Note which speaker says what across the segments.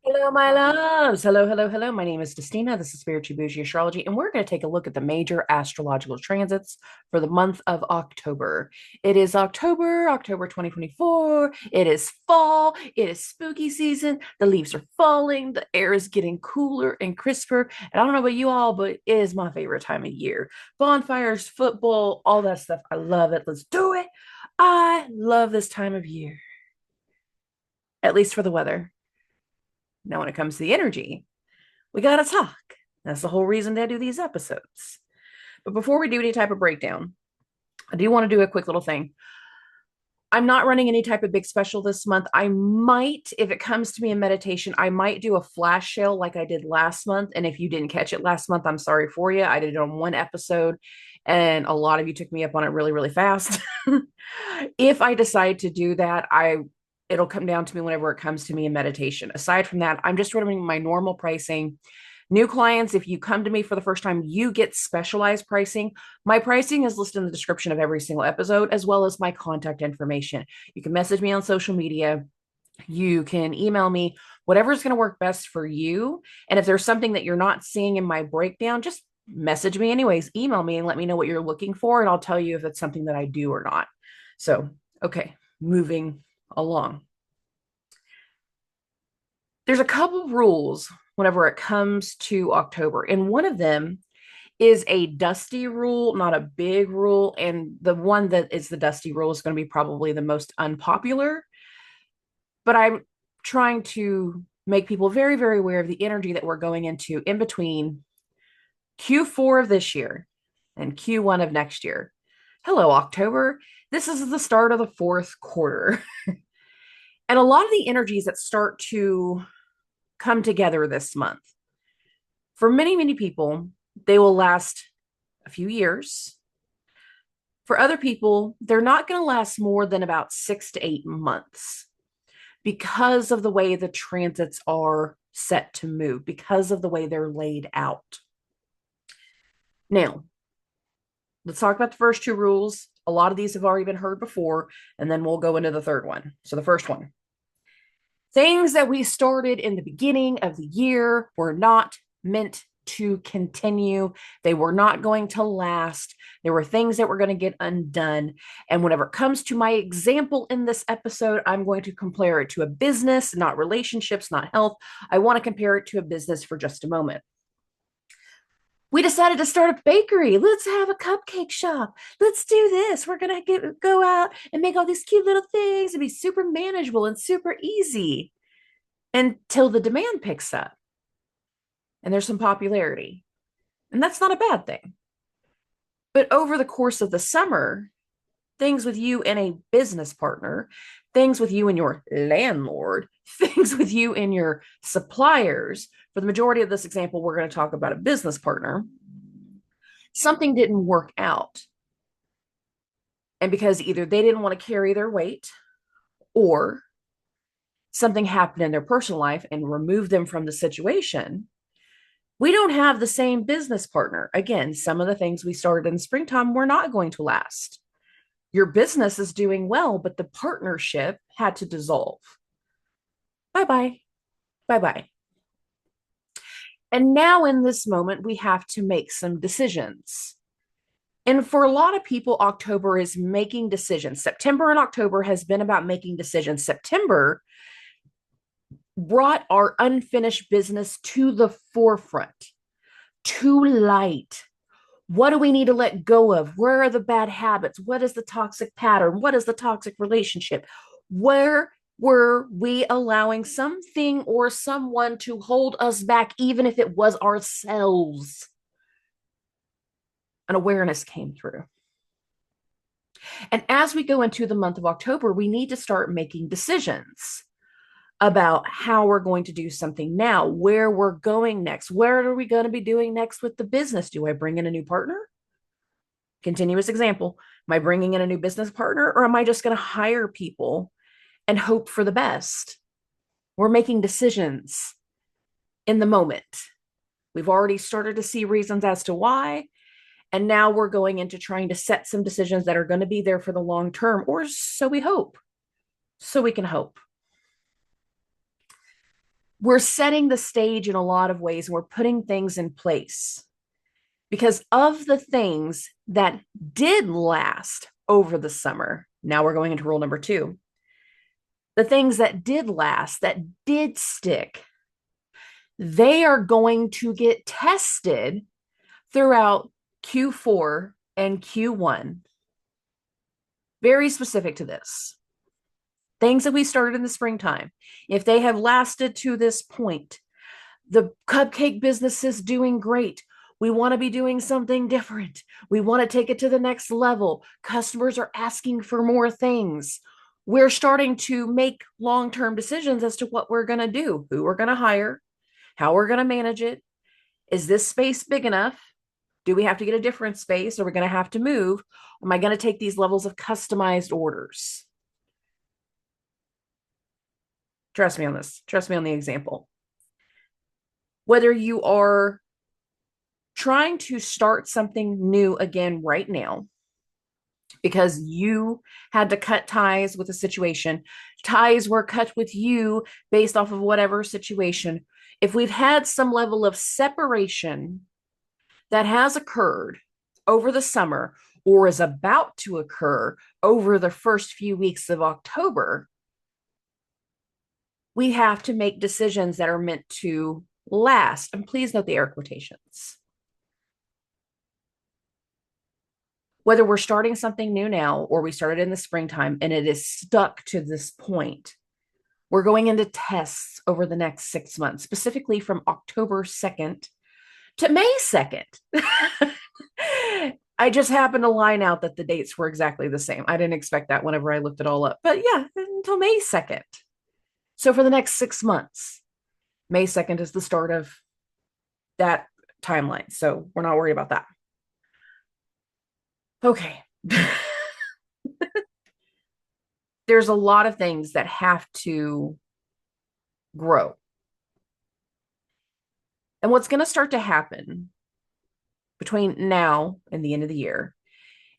Speaker 1: Hello, my loves. Hello, hello, hello. My name is Dustina. This is Spiritual Boujee Astrology, and we're going to take a look at the major astrological transits for the month of October. It is October 2024. It is fall. It is spooky season. The leaves are falling. The air is getting cooler and crisper. And I don't know about you all, but it is my favorite time of year. Bonfires, football, all that stuff. I love it. Let's do it. I love this time of year, at least for the weather. Now, when it comes to the energy, we got to talk. That's the whole reason I do these episodes. But before we do any type of breakdown, I do want to do a quick little thing. I'm not running any type of big special this month. I might, if it comes to me in meditation, I might do a flash sale like I did last month. And if you didn't catch it last month, I'm sorry for you. I did it on one episode, and a lot of you took me up on it really, really fast. If I decide to do that, it'll come down to me whenever it comes to me in meditation. Aside from that, I'm just running my normal pricing. New clients, if you come to me for the first time, you get specialized pricing. My pricing is listed in the description of every single episode, as well as my contact information. You can message me on social media. You can email me, whatever's going to work best for you. And if there's something that you're not seeing in my breakdown, just message me anyways. Email me and let me know what you're looking for, and I'll tell you if it's something that I do or not. So, okay, moving along. There's a couple rules whenever it comes to October, and one of them is a dusty rule, not a big rule. And the one that is the dusty rule is going to be probably the most unpopular, but I'm trying to make people very, very aware of the energy that we're going into in between Q4 of this year and Q1 of next year. Hello, October. This is the start of the fourth quarter. And a lot of the energies that start to come together this month, for many, many people, they will last a few years. For other people, they're not going to last more than about 6 to 8 months because of the way the transits are set to move, because of the way they're laid out. Now, let's talk about the first two rules. A lot of these have already been heard before, and then we'll go into the third one. So, the first one, things that we started in the beginning of the year were not meant to continue. They were not going to last. There were things that were going to get undone. And whenever it comes to my example in this episode, I'm going to compare it to a business, not relationships, not health. I want to compare it to a business for just a moment. We decided to start a bakery. Let's have a cupcake shop. Let's do this. We're going to go out and make all these cute little things and be super manageable and super easy until the demand picks up and there's some popularity. And that's not a bad thing. But over the course of the summer, things with you and a business partner, things with you and your landlord, things with you and your suppliers. For the majority of this example, we're going to talk about a business partner. Something didn't work out. And because either they didn't want to carry their weight, or something happened in their personal life and removed them from the situation, we don't have the same business partner. Again, some of the things we started in the springtime were not going to last. Your business is doing well, but the partnership had to dissolve. Bye bye. Bye bye. And now, in this moment, we have to make some decisions. And for a lot of people, October is making decisions. September and October has been about making decisions. September brought our unfinished business to the forefront, to light. What do we need to let go of? Where are the bad habits? What is the toxic pattern? What is the toxic relationship? Where were we allowing something or someone to hold us back, even if it was ourselves? An awareness came through. And as we go into the month of October, we need to start making decisions about how we're going to do something now, where we're going next. Where are we going to be doing next with the business? Do I bring in a new partner? Continuous example. Am I bringing in a new business partner, or am I just going to hire people and hope for the best? We're making decisions in the moment. We've already started to see reasons as to why. And now we're going into trying to set some decisions that are going to be there for the long term, or so we hope. So we can hope. We're setting the stage in a lot of ways, and we're putting things in place because of the things that did last over the summer. Now we're going into rule number 2. The things that did last, that did stick, they are going to get tested throughout Q4 and Q1. Very specific to this. Things that we started in the springtime, if they have lasted to this point, the cupcake business is doing great. We want to be doing something different. We want to take it to the next level. Customers are asking for more things. We're starting to make long-term decisions as to what we're going to do, who we're going to hire, how we're going to manage it. Is this space big enough? Do we have to get a different space? Are we going to have to move? Am I going to take these levels of customized orders? Trust me on this. Trust me on the example. Whether you are trying to start something new again right now because you had to cut ties with a situation, ties were cut with you based off of whatever situation. If we've had some level of separation that has occurred over the summer or is about to occur over the first few weeks of October, we have to make decisions that are meant to last. And please note the air quotations. Whether we're starting something new now or we started in the springtime and it is stuck to this point, we're going into tests over the next 6 months, specifically from October 2nd to May 2nd. I just happened to line out that the dates were exactly the same. I didn't expect that whenever I looked it all up. But yeah, until May 2nd. So for the next 6 months, May 2nd is the start of that timeline. So we're not worried about that. Okay. There's a lot of things that have to grow. And what's going to start to happen between now and the end of the year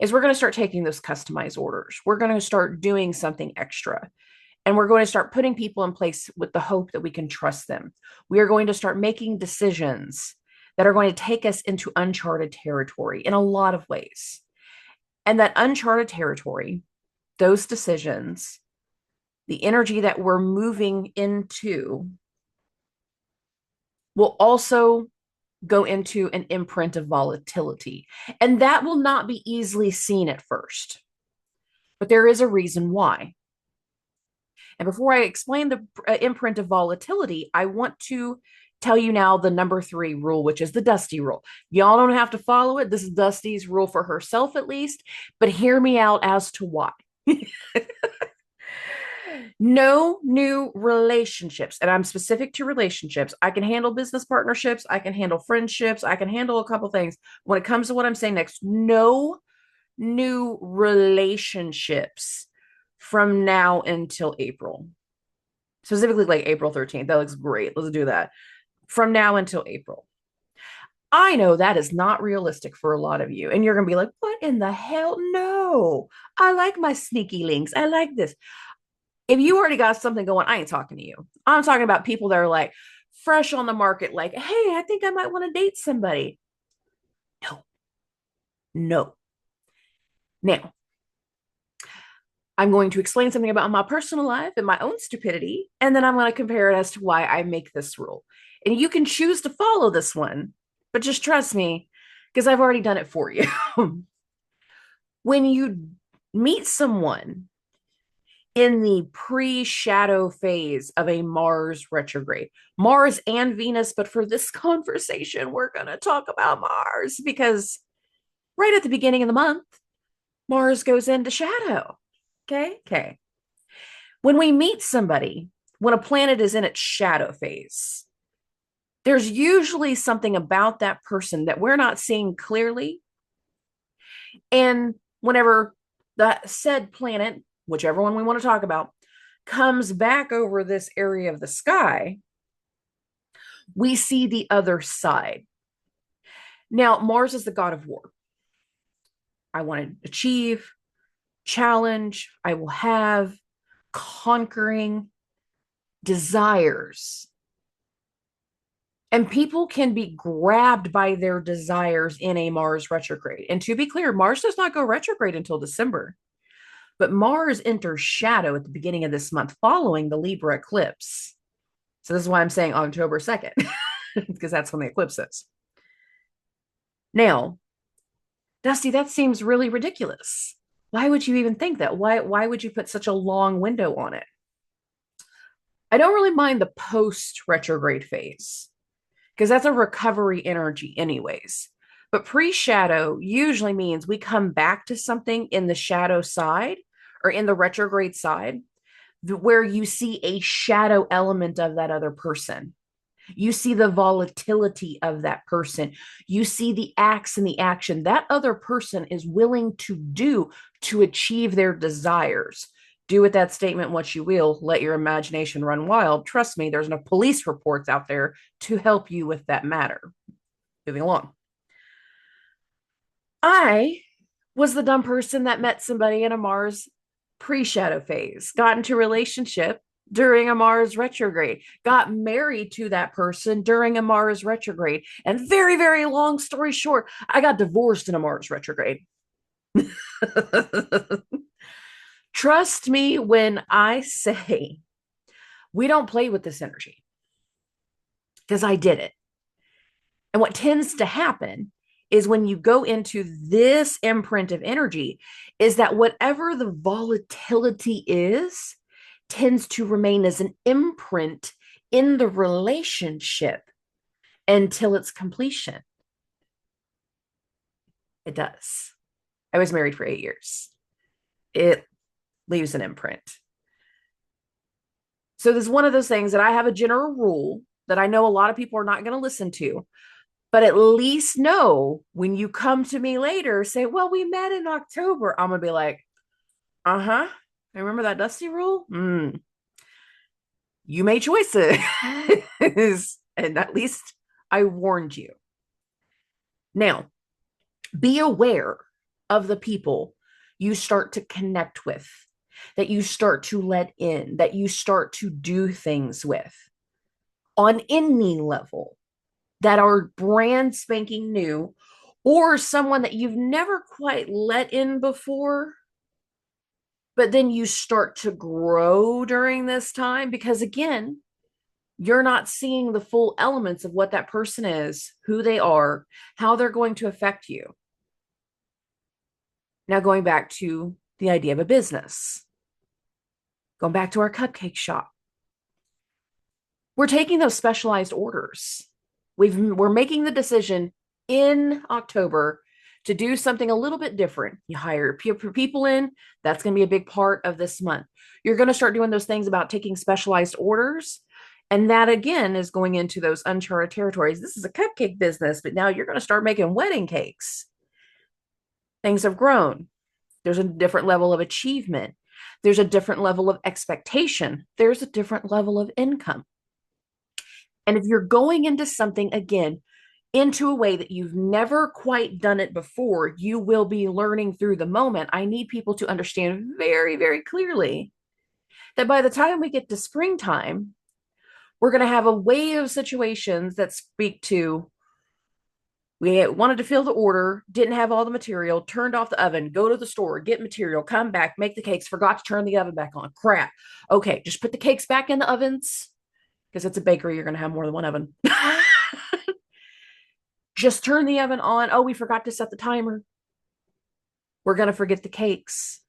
Speaker 1: is we're going to start taking those customized orders. We're going to start doing something extra. And we're going to start putting people in place with the hope that we can trust them. We are going to start making decisions that are going to take us into uncharted territory in a lot of ways. And that uncharted territory, those decisions, the energy that we're moving into will also go into an imprint of volatility. And that will not be easily seen at first. But there is a reason why. And before I explain the imprint of volatility, I want to tell you now the number 3 rule, which is the Dusty rule. Y'all don't have to follow it. This is Dusty's rule for herself, at least, but hear me out as to why. No new relationships, and I'm specific to relationships. I can handle business partnerships. I can handle friendships. I can handle a couple things. When it comes to what I'm saying next, no new relationships from now until April. Specifically like April 13th. That looks great. Let's do that. From now until April. I know that is not realistic for a lot of you. And you're going to be like, what in the hell? No, I like my sneaky links. I like this. If you already got something going, I ain't talking to you. I'm talking about people that are like fresh on the market, like, hey, I think I might want to date somebody. No, no. Now, I'm going to explain something about my personal life and my own stupidity, and then I'm going to compare it as to why I make this rule. And you can choose to follow this one, but just trust me, because I've already done it for you. When you meet someone in the pre-shadow phase of a Mars retrograde, Mars and Venus, but for this conversation, we're going to talk about Mars because right at the beginning of the month, Mars goes into shadow. Okay. When we meet somebody, when a planet is in its shadow phase, there's usually something about that person that we're not seeing clearly. And whenever the said planet, whichever one we want to talk about, comes back over this area of the sky, we see the other side. Now, Mars is the god of war. I want to achieve, challenge, I will have, conquering, desires. And people can be grabbed by their desires in a Mars retrograde. And to be clear, Mars does not go retrograde until December, but Mars enters shadow at the beginning of this month following the Libra eclipse. So this is why I'm saying October 2nd, because that's when the eclipse is. Now, Dusty, that seems really ridiculous. Why would you even think that? Why would you put such a long window on it? I don't really mind the post retrograde phase because that's a recovery energy, anyways. But pre shadow usually means we come back to something in the shadow side or in the retrograde side where you see a shadow element of that other person. You see the volatility of that person. You see the acts and the action that other person is willing to do to achieve their desires. Do with that statement what you will. Let your imagination run wild. Trust me, there's enough police reports out there to help you with that matter. Moving along. I was the dumb person that met somebody in a Mars pre-shadow phase, got into a relationship during a Mars retrograde, got married to that person during a Mars retrograde. And very, very long story short, I got divorced in a Mars retrograde. Trust me when I say we don't play with this energy because I did it. And what tends to happen is when you go into this imprint of energy, is that whatever the volatility is, tends to remain as an imprint in the relationship until its completion. It does. I was married for 8 years. It leaves an imprint. So this is one of those things that I have a general rule that I know a lot of people are not going to listen to, but at least know when you come to me later, say, well, we met in October. I'm going to be like, uh-huh. I remember that Dusty rule? You made choices. And at least I warned you. Now, be aware of the people you start to connect with, that you start to let in, that you start to do things with on any level that are brand spanking new or someone that you've never quite let in before. But then you start to grow during this time because, again, you're not seeing the full elements of what that person is, who they are, how they're going to affect you. Now, going back to the idea of a business, going back to our cupcake shop, we're taking those specialized orders. We're making the decision in October to do something a little bit different. You hire people in, that's going to be a big part of this month. You're going to start doing those things about taking specialized orders. And that, again, is going into those uncharted territories. This is a cupcake business, but now you're going to start making wedding cakes. Things have grown. There's a different level of achievement. There's a different level of expectation. There's a different level of income. And if you're going into something, again, into a way that you've never quite done it before, you will be learning through the moment. I need people to understand very, very clearly that by the time we get to springtime, we're going to have a wave of situations that speak to, we wanted to fill the order, didn't have all the material, turned off the oven, go to the store, get material, come back, make the cakes, forgot to turn the oven back on. Crap. Okay, just put the cakes back in the ovens because it's a bakery. You're going to have more than one oven. Just turn the oven on. Oh, we forgot to set the timer. We're going to forget the cakes.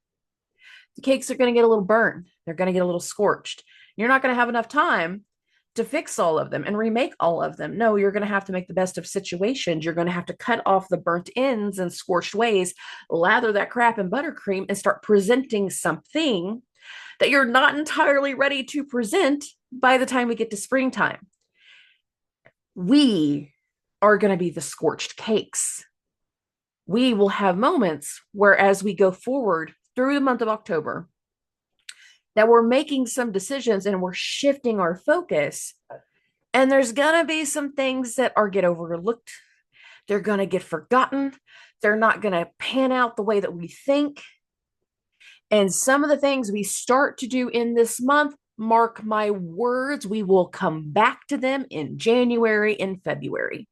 Speaker 1: The cakes are going to get a little burned. They're going to get a little scorched. You're not going to have enough time to fix all of them and remake all of them. No, you're going to have to make the best of situations. You're going to have to cut off the burnt ends and scorched ways, lather that crap in buttercream, and start presenting something that you're not entirely ready to present by the time we get to springtime. We are going to be the scorched cakes. We will have moments where, as we go forward through the month of October, that we're making some decisions and we're shifting our focus. And there's going to be some things that are get overlooked. They're going to get forgotten. They're not going to pan out the way that we think. And some of the things we start to do in this month Mark my words, we will come back to them in January and February.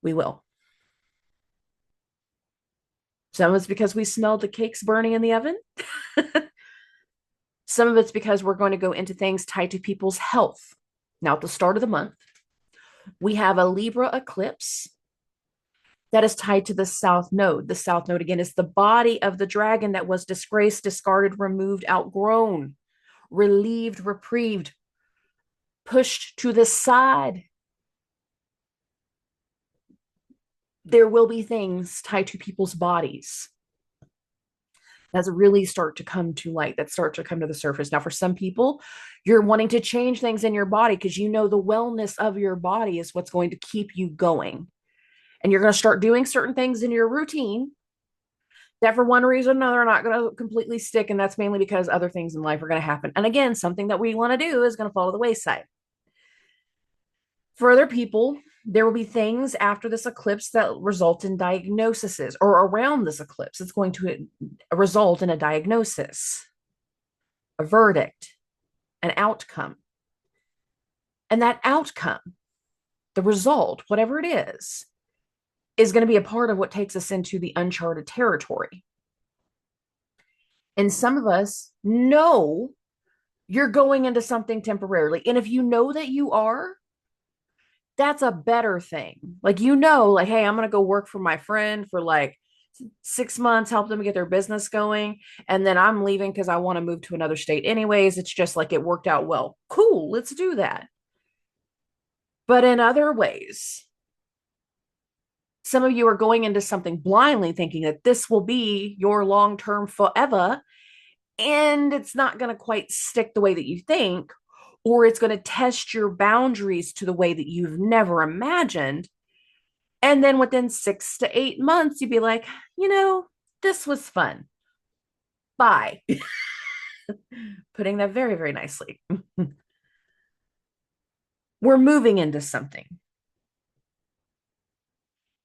Speaker 1: We will. Some of it's because we smelled the cakes burning in the oven. Some of it's because we're going to go into things tied to people's health. Now, at the start of the month, we have a Libra eclipse that is tied to the South Node. The South Node, again, is the body of the dragon that was disgraced, discarded, removed, outgrown, relieved, reprieved, pushed to the side. There will be things tied to people's bodies that really start to come to light, that start to come to the surface. Now, for some people, you're wanting to change things in your body because you know the wellness of your body is what's going to keep you going. And you're going to start doing certain things in your routine that for one reason or another are not going to completely stick. And that's mainly because other things in life are going to happen. And again, something that we want to do is going to fall to the wayside. For other people, there will be things after this eclipse that result in diagnoses, or around this eclipse, it's going to result in a diagnosis, a verdict, an outcome. And that outcome, the result, whatever it is going to be a part of what takes us into the uncharted territory. And some of us know you're going into something temporarily. And if you know that you are, that's a better thing. Like, you know, like, hey, I'm going to go work for my friend for like 6 months, help them get their business going. And then I'm leaving because I want to move to another state anyways. It's just like it worked out well. Cool, let's do that. But in other ways, some of you are going into something blindly thinking that this will be your long-term forever. And it's not going to quite stick the way that you think, or it's going to test your boundaries to the way that you've never imagined. And then within 6 to 8 months, you'd be like, you know, this was fun. Bye. Putting that very, very nicely. We're moving into something.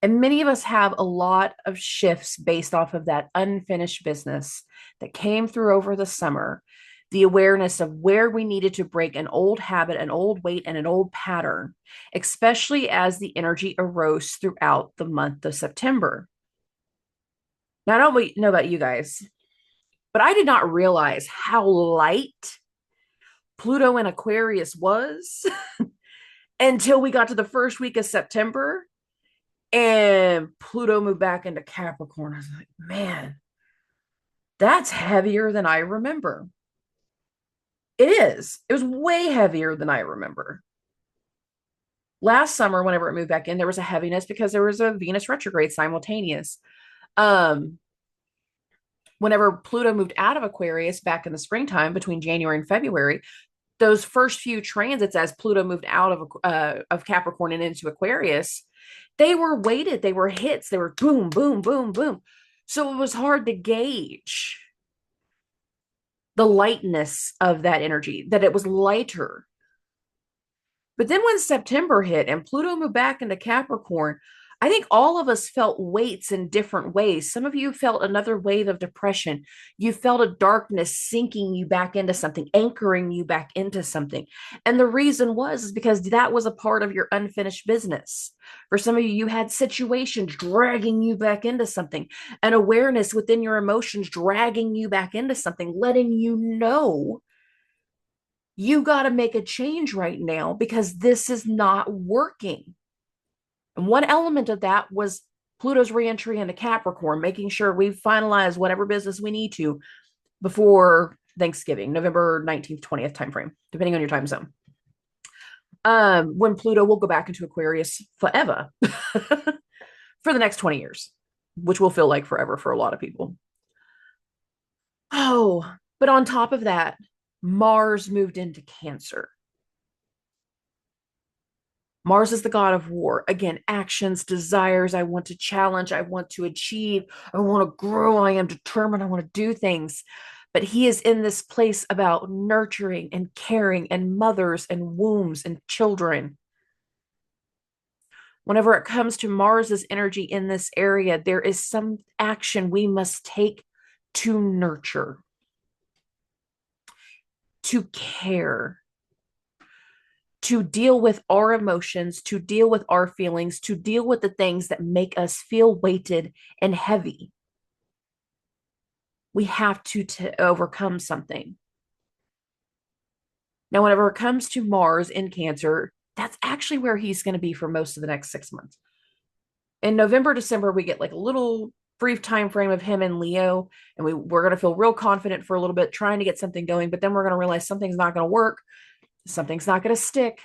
Speaker 1: And many of us have a lot of shifts based off of that unfinished business that came through over the summer, the awareness of where we needed to break an old habit, an old weight, and an old pattern, especially as the energy arose throughout the month of September. Now, I don't know about you guys, but I did not realize how light Pluto in Aquarius was until we got to the first week of September. And Pluto moved back into Capricorn. I was like, man, that's heavier than I remember. It is. It was way heavier than I remember. Last summer, whenever it moved back in, there was a heaviness because there was a Venus retrograde simultaneous. Whenever Pluto moved out of Aquarius back in the springtime between January and February, those first few transits as Pluto moved out of Capricorn and into Aquarius, they were weighted, they were hits, they were boom, boom, boom, boom. So it was hard to gauge the lightness of that energy, that it was lighter. But then when September hit and Pluto moved back into Capricorn, I think all of us felt weights in different ways. Some of you felt another wave of depression. You felt a darkness sinking you back into something, anchoring you back into something. And the reason was because that was a part of your unfinished business. For some of you, you had situations dragging you back into something, an awareness within your emotions dragging you back into something, letting you know you got to make a change right now because this is not working. And one element of that was Pluto's reentry into Capricorn, making sure we finalize whatever business we need to before Thanksgiving, November 19th, 20th timeframe, depending on your time zone. When Pluto will go back into Aquarius forever for the next 20 years, which will feel like forever for a lot of people. Oh, but on top of that, Mars moved into Cancer. Mars is the god of war. Again, actions, desires. I want to challenge. I want to achieve. I want to grow. I am determined. I want to do things. But he is in this place about nurturing and caring and mothers and wombs and children. Whenever it comes to Mars's energy in this area, there is some action we must take to nurture. to care, to deal with our emotions, to deal with our feelings, to deal with the things that make us feel weighted and heavy. We have to overcome something. Now, whenever it comes to Mars in Cancer, that's actually where he's going to be for most of the next 6 months. In November, December, we get like a little brief time frame of him in Leo, and we're going to feel real confident for a little bit, trying to get something going, but then we're going to realize something's not going to work, something's not going to stick,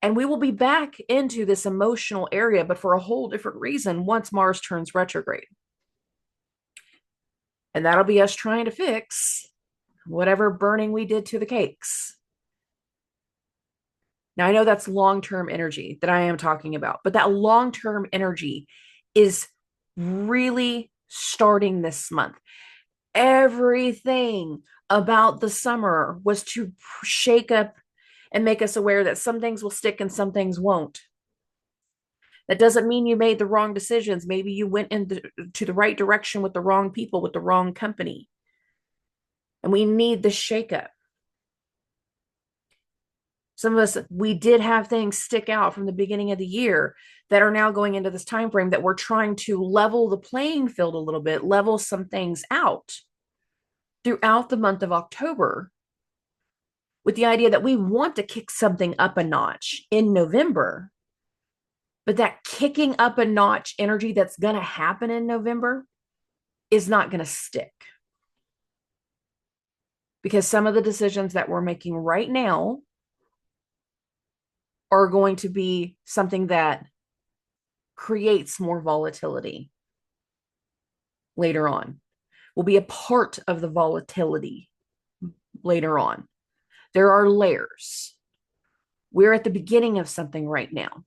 Speaker 1: and we will be back into this emotional area, but for a whole different reason once Mars turns retrograde. And that'll be us trying to fix whatever burning we did to the cakes. Now, I know that's long-term energy that I am talking about, but that long-term energy is really starting this month. Everything about the summer was to shake up and make us aware that some things will stick and some things won't. That doesn't mean you made the wrong decisions. Maybe you went into the right direction with the wrong people, with the wrong company. And we need the shakeup. Some of us, we did have things stick out from the beginning of the year that are now going into this time frame that we're trying to level the playing field a little bit, level some things out throughout the month of October, with the idea that we want to kick something up a notch in November. But that kicking up a notch energy that's going to happen in November is not going to stick. Because some of the decisions that we're making right now are going to be something that creates more volatility later on, will be a part of the volatility later on. There are layers. We're at the beginning of something right now.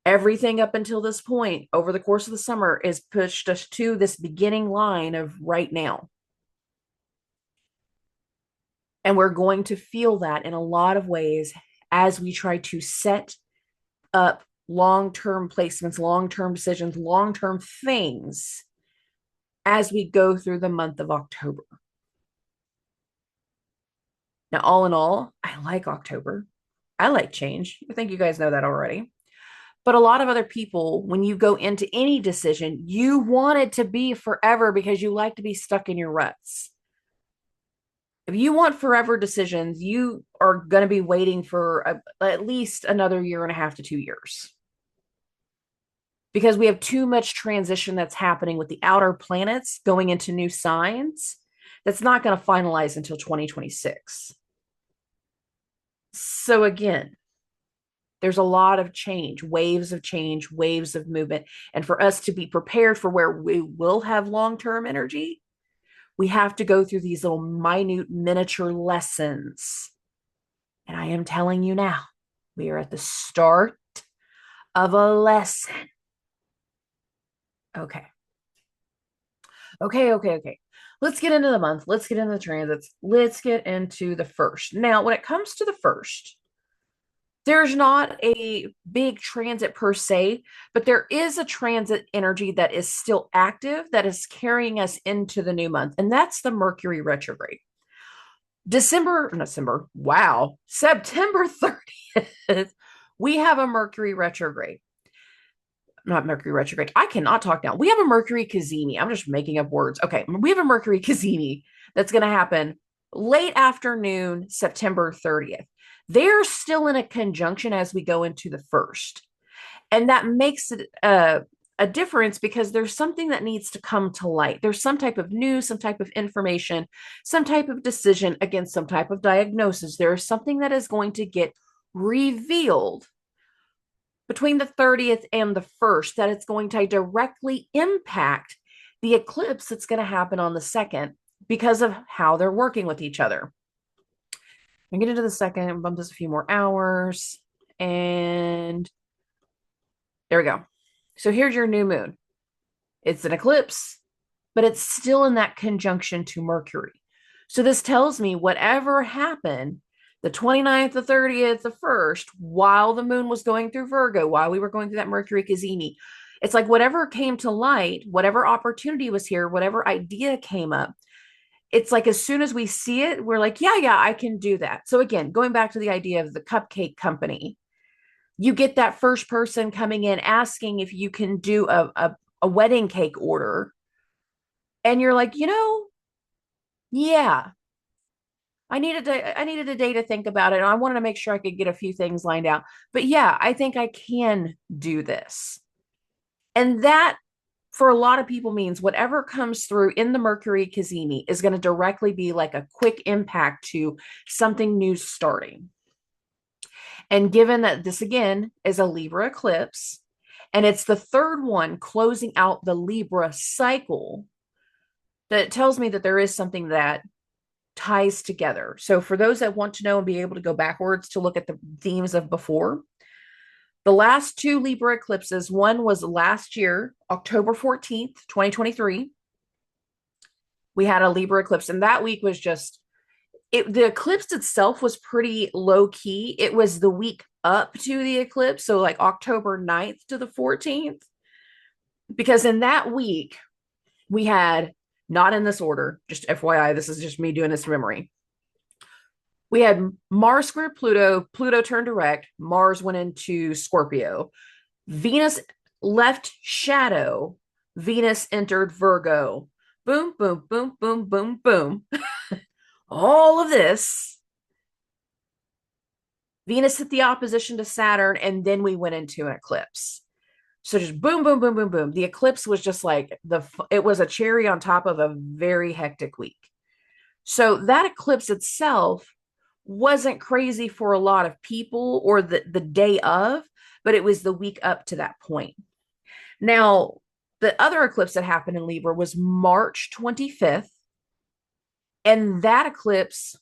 Speaker 1: Everything up until this point over the course of the summer is pushed us to this beginning line of right now. And we're going to feel that in a lot of ways as we try to set up long-term placements, long-term decisions, long-term things as we go through the month of October. Now, all in all, I like October. I like change. I think you guys know that already. But a lot of other people, when you go into any decision, you want it to be forever because you like to be stuck in your ruts. If you want forever decisions, you are going to be waiting for at least another 1.5 to 2 years. Because we have too much transition that's happening with the outer planets going into new signs that's not going to finalize until 2026. So again, there's a lot of change, waves of movement. And for us to be prepared for where we will have long-term energy, we have to go through these little minute miniature lessons. And I am telling you now, we are at the start of a lesson. Okay. Let's get into the month. Let's get into the transits. Let's get into the first. Now, when it comes to the first, there's not a big transit per se, but there is a transit energy that is still active that is carrying us into the new month, and that's the Mercury retrograde. September 30th, we have a Mercury retrograde. Not Mercury retrograde. I cannot talk now. We have a Mercury cazimi. I'm just making up words. Okay, we have a Mercury cazimi that's going to happen late afternoon, September 30th. They're still in a conjunction as we go into the first. And that makes it a difference because there's something that needs to come to light. There's some type of news, some type of information, some type of decision against some type of diagnosis. There is something that is going to get revealed between the 30th and the 1st that it's going to directly impact the eclipse that's going to happen on the 2nd because of how they're working with each other. I'm get into the 2nd, bump this a few more hours, and there we go. So here's your new moon. It's an eclipse, but it's still in that conjunction to Mercury. So this tells me whatever happened the 29th, the 30th, the 1st, while the moon was going through Virgo, while we were going through that Mercury cazimi, it's like whatever came to light, whatever opportunity was here, whatever idea came up, it's like as soon as we see it, we're like, yeah, yeah, I can do that. So again, going back to the idea of the cupcake company, you get that first person coming in asking if you can do a wedding cake order. And you're like, yeah, I needed a day to think about it. And I wanted to make sure I could get a few things lined out. But yeah, I think I can do this. And that for a lot of people means whatever comes through in the Mercury Cazimi is going to directly be like a quick impact to something new starting. And given that this again is a Libra eclipse, and it's the third one closing out the Libra cycle, that tells me that there is something that ties together. So for those that want to know and be able to go backwards to look at the themes of before, the last two Libra eclipses, one was last year, October 14th, 2023. We had a Libra eclipse, and that week was just the eclipse itself was pretty low key. It was the week up to the eclipse, so like October 9th to the 14th, because in that week we had, not in this order, just FYI, this is just me doing this from memory. We had Mars squared Pluto, Pluto turned direct, Mars went into Scorpio, Venus left shadow, Venus entered Virgo. Boom, boom, boom, boom, boom, boom. All of this. Venus hit the opposition to Saturn, and then we went into an eclipse. So just boom, boom, boom, boom, boom. The eclipse was just like it was a cherry on top of a very hectic week. So that eclipse itself wasn't crazy for a lot of people or the day of, but it was the week up to that point. Now, the other eclipse that happened in Libra was March 25th. And that eclipse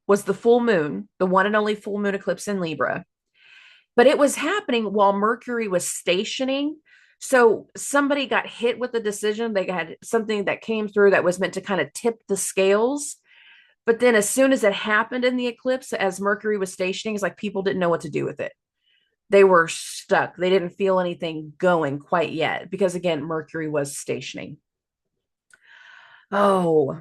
Speaker 1: was the full moon, the one and only full moon eclipse in Libra. But it was happening while Mercury was stationing. So somebody got hit with a decision. They had something that came through that was meant to kind of tip the scales. But then as soon as it happened in the eclipse, as Mercury was stationing, it's like people didn't know what to do with it. They were stuck. They didn't feel anything going quite yet because, again, Mercury was stationing. Oh,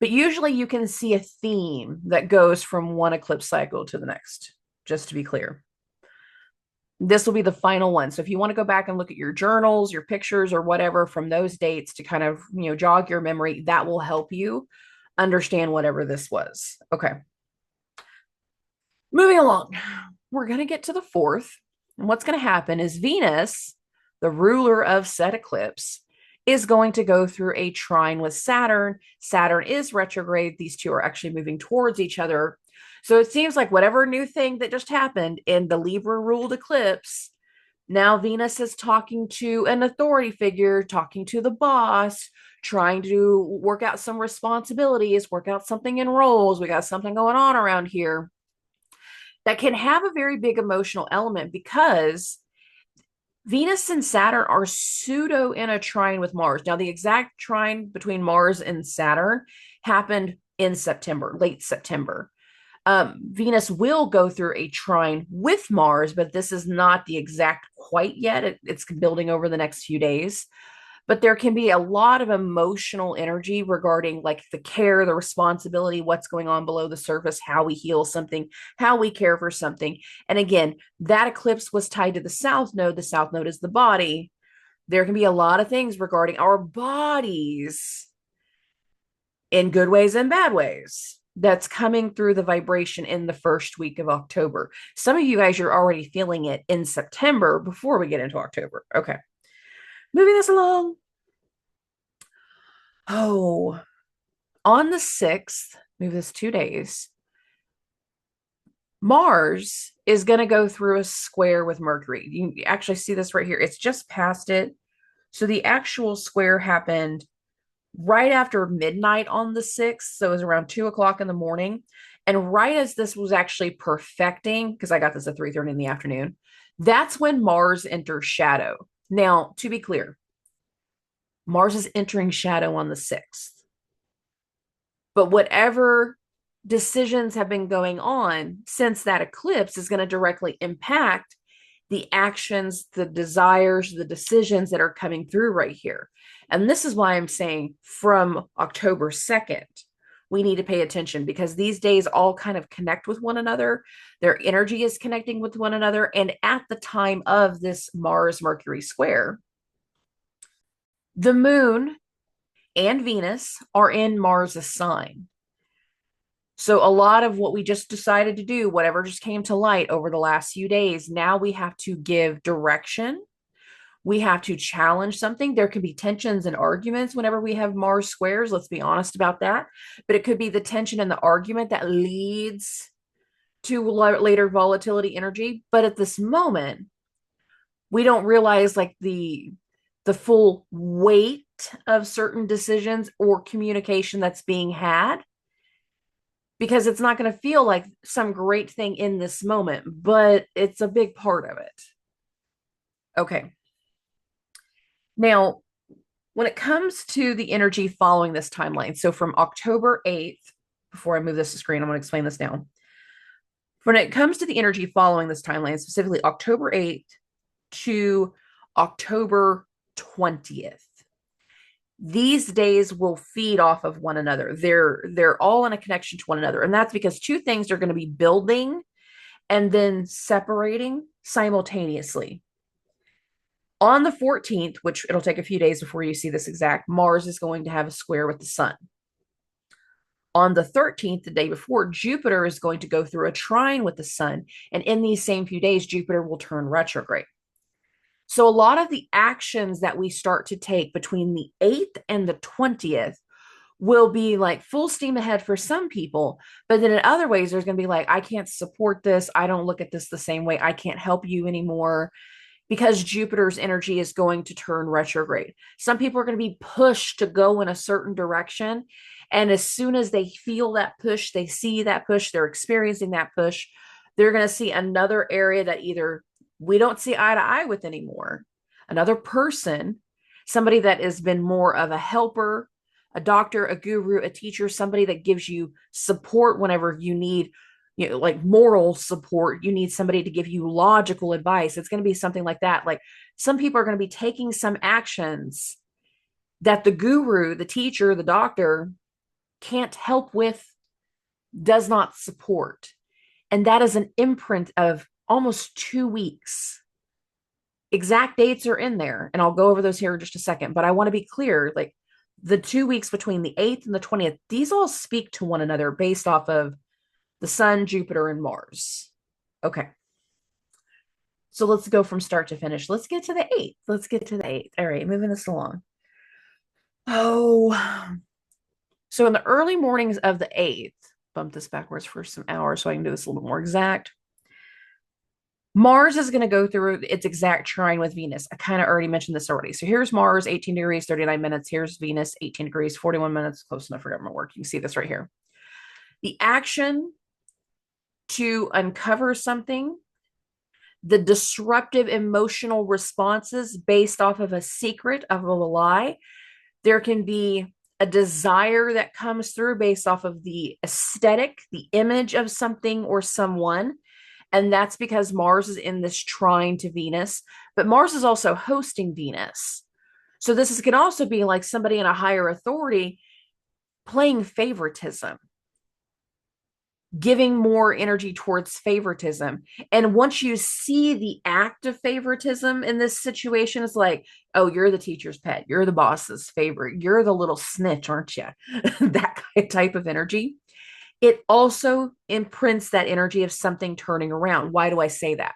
Speaker 1: but usually you can see a theme that goes from one eclipse cycle to the next, just to be clear. This will be the final one. So if you want to go back and look at your journals, your pictures, or whatever from those dates to kind of, jog your memory, that will help you understand whatever this was. Okay. Moving along, we're going to get to the fourth. And what's going to happen is Venus, the ruler of said eclipse, is going to go through a trine with Saturn. Saturn is retrograde. These two are actually moving towards each other. So it seems like whatever new thing that just happened in the Libra ruled eclipse, now Venus is talking to an authority figure, talking to the boss, trying to work out some responsibilities, work out something in roles. We got something going on around here that can have a very big emotional element because Venus and Saturn are pseudo in a trine with Mars. Now, the exact trine between Mars and Saturn happened in September, late September. Venus will go through a trine with Mars, but this is not the exact quite yet. It's building over the next few days. But there can be a lot of emotional energy regarding like the care, the responsibility, what's going on below the surface, how we heal something, how we care for something. And again, that eclipse was tied to the South Node. The South Node is the body. There can be a lot of things regarding our bodies in good ways and bad ways that's coming through the vibration in the first week of October. Some of you guys, you're already feeling it in September before we get into October. Okay. Moving this along. Oh, on the 6th, move this 2 days, Mars is going to go through a square with Mercury. You actually see this right here. It's just past it. So the actual square happened right after midnight on the 6th. So it was around 2 o'clock in the morning. And right as this was actually perfecting, because I got this at 3:30 in the afternoon, that's when Mars enters shadow. Now, to be clear, Mars is entering shadow on the 6th. But whatever decisions have been going on since that eclipse is going to directly impact the actions, the desires, the decisions that are coming through right here. And this is why I'm saying from October 2nd, we need to pay attention, because these days all kind of connect with one another. Their energy is connecting with one another. And at the time of this Mars Mercury square, the moon and Venus are in Mars's sign. So a lot of what we just decided to do, whatever just came to light over the last few days, now we have to give direction. We have to challenge something. There can be tensions and arguments whenever we have Mars squares. Let's be honest about that. But it could be the tension and the argument that leads to later volatility energy. But at this moment, we don't realize like the full weight of certain decisions or communication that's being had, because it's not going to feel like some great thing in this moment, but it's a big part of it. Okay. Now, when it comes to the energy following this timeline, so from October 8th, before I move this to screen, I'm going to explain this now. When it comes to the energy following this timeline, specifically October 8th to October 20th, these days will feed off of one another. They're all in a connection to one another. And that's because two things are going to be building and then separating simultaneously. On the 14th, which it'll take a few days before you see this exact, Mars is going to have a square with the sun. On the 13th, the day before, Jupiter is going to go through a trine with the sun. And in these same few days, Jupiter will turn retrograde. So a lot of the actions that we start to take between the 8th and the 20th will be like full steam ahead for some people. But then in other ways, there's going to be like, I can't support this. I don't look at this the same way. I can't help you anymore, because Jupiter's energy is going to turn retrograde. Some people are going to be pushed to go in a certain direction. And as soon as they feel that push, they see that push, they're experiencing that push, they're going to see another area that either we don't see eye to eye with anymore. Another person, somebody that has been more of a helper, a doctor, a guru, a teacher, somebody that gives you support whenever you need, you know, like moral support. You need somebody to give you logical advice. It's going to be something like that. Like some people are going to be taking some actions that the guru, the teacher, the doctor can't help with, does not support. And that is an imprint of almost 2 weeks. Exact dates are in there, and I'll go over those here in just a second. But I want to be clear, like the 2 weeks between the 8th and the 20th, these all speak to one another based off of the sun, Jupiter, and Mars. Okay. So let's go from start to finish. Let's get to the 8th. Let's get to the 8th. All right, moving this along. Oh, so in the early mornings of the 8th, bump this backwards for some hours so I can do this a little bit more exact. Mars is going to go through its exact trine with Venus. I kind of already mentioned this already. So here's Mars, 18 degrees, 39 minutes. Here's Venus, 18 degrees, 41 minutes. Close enough for government work. You can see this right here. The action to uncover something, the disruptive emotional responses based off of a secret, of a lie. There can be a desire that comes through based off of the aesthetic, the image of something or someone. And that's because Mars is in this trine to Venus, but Mars is also hosting Venus. So this can also be like somebody in a higher authority playing favoritism, giving more energy towards favoritism. And once you see the act of favoritism in this situation, it's like, oh, you're the teacher's pet. You're the boss's favorite. You're the little snitch, aren't you? That type of energy. It also imprints that energy of something turning around. Why do I say that?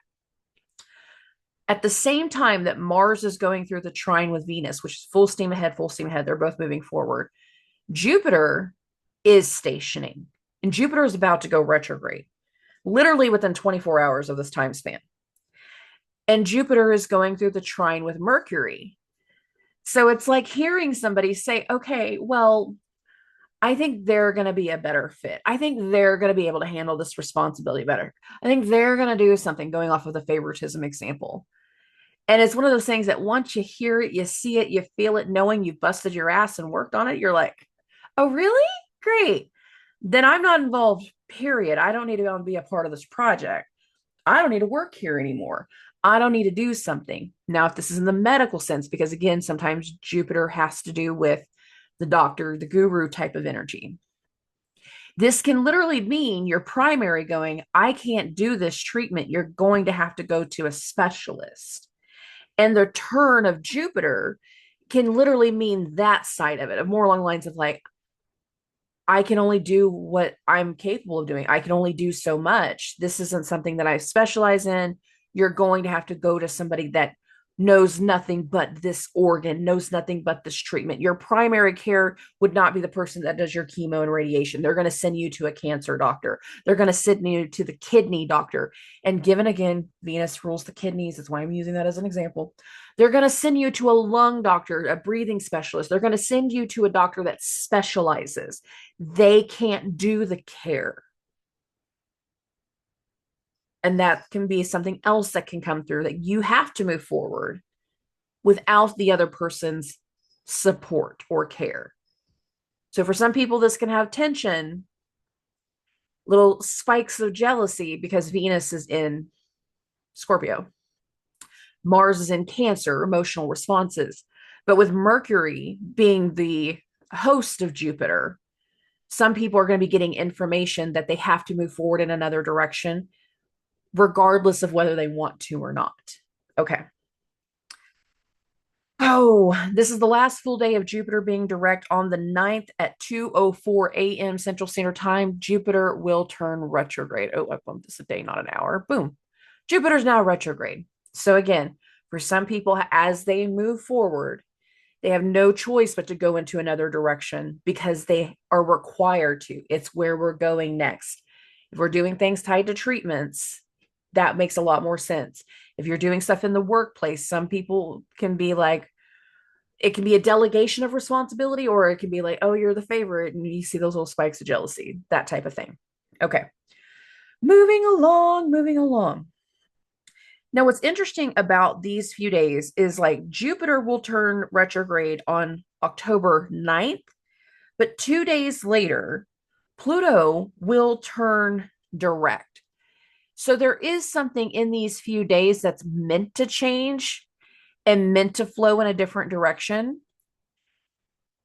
Speaker 1: At the same time that Mars is going through the trine with Venus, which is full steam ahead, they're both moving forward. Jupiter is stationing, and Jupiter is about to go retrograde, literally within 24 hours of this time span. And Jupiter is going through the trine with Mercury. So it's like hearing somebody say, okay, well, I think they're going to be a better fit. I think they're going to be able to handle this responsibility better. I think they're going to do something, going off of the favoritism example. And it's one of those things that once you hear it, you see it, you feel it, knowing you've busted your ass and worked on it, you're like, oh, really? Great. Then I'm not involved, period. I don't need to be a part of this project. I don't need to work here anymore. I don't need to do something. Now, if this is in the medical sense, because again, sometimes Jupiter has to do with the doctor, the guru type of energy. This can literally mean your primary going, I can't do this treatment. You're going to have to go to a specialist. And the turn of Jupiter can literally mean that side of it, more along the lines of like, I can only do what I'm capable of doing. I can only do so much. This isn't something that I specialize in. You're going to have to go to somebody that knows nothing but this organ, knows nothing but this treatment. Your primary care would not be the person that does your chemo and radiation. They're going to send you to a cancer doctor. They're going to send you to the kidney doctor. And given again, Venus rules the kidneys. That's why I'm using that as an example. They're going to send you to a lung doctor, a breathing specialist. They're going to send you to a doctor that specializes. They can't do the care. And that can be something else that can come through, that you have to move forward without the other person's support or care. So for some people, this can have tension, little spikes of jealousy because Venus is in Scorpio. Mars is in Cancer, emotional responses. But with Mercury being the host of Jupiter, some people are going to be getting information that they have to move forward in another direction, regardless of whether they want to or not. Okay. Oh, this is the last full day of Jupiter being direct on the 9th at 2:04 a.m. Central Standard Time. Jupiter will turn retrograde. Oh, I bumped this a day, not an hour. Boom. Jupiter's now retrograde. So again, for some people, as they move forward, they have no choice but to go into another direction because they are required to. It's where we're going next. If we're doing things tied to treatments, that makes a lot more sense. If you're doing stuff in the workplace, some people can be like, it can be a delegation of responsibility, or it can be like, oh, you're the favorite, and you see those little spikes of jealousy, that type of thing. Okay. Moving along, moving along. Now, what's interesting about these few days is like Jupiter will turn retrograde on October 9th, but 2 days later, Pluto will turn direct. So there is something in these few days that's meant to change and meant to flow in a different direction.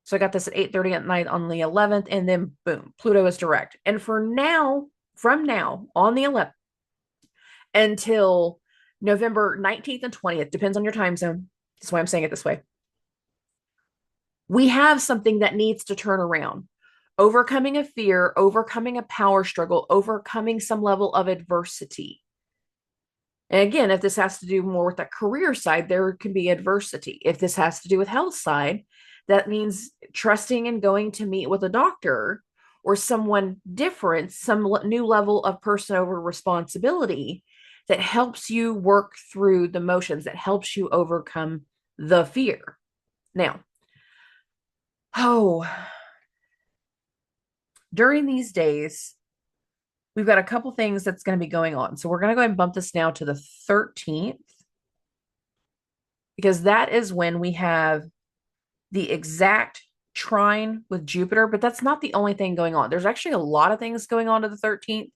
Speaker 1: So I got this at 8:30 at night on the 11th, and then boom, Pluto is direct. And for now, from now on the 11th until November 19th and 20th, depends on your time zone. That's why I'm saying it this way. We have something that needs to turn around. Overcoming a fear, overcoming a power struggle, overcoming some level of adversity. And again, if this has to do more with that career side, there can be adversity. If this has to do with health side, that means trusting and going to meet with a doctor or someone different, some new level of person over responsibility that helps you work through the motions, that helps you overcome the fear. Now, during these days, we've got a couple things that's going to be going on. So we're going to go ahead and bump this now to the 13th, because that is when we have the exact trine with Jupiter, but that's not the only thing going on. There's actually a lot of things going on to the 13th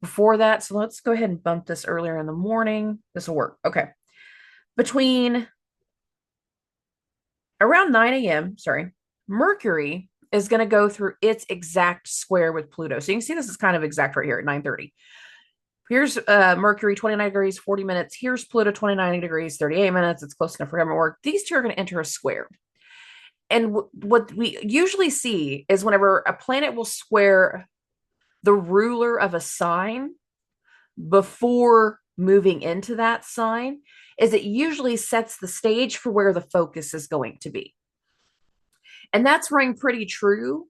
Speaker 1: before that. So let's go ahead and bump this earlier in the morning. This will work. Okay. Between around 9 a.m., Mercury is going to go through its exact square with Pluto. So you can see this is kind of exact right here at 9:30. Here's Mercury, 29 degrees, 40 minutes. Here's Pluto, 29 degrees, 38 minutes. It's close enough for government work. These two are going to enter a square. And what we usually see is whenever a planet will square the ruler of a sign before moving into that sign, is it usually sets the stage for where the focus is going to be. And that's rang pretty true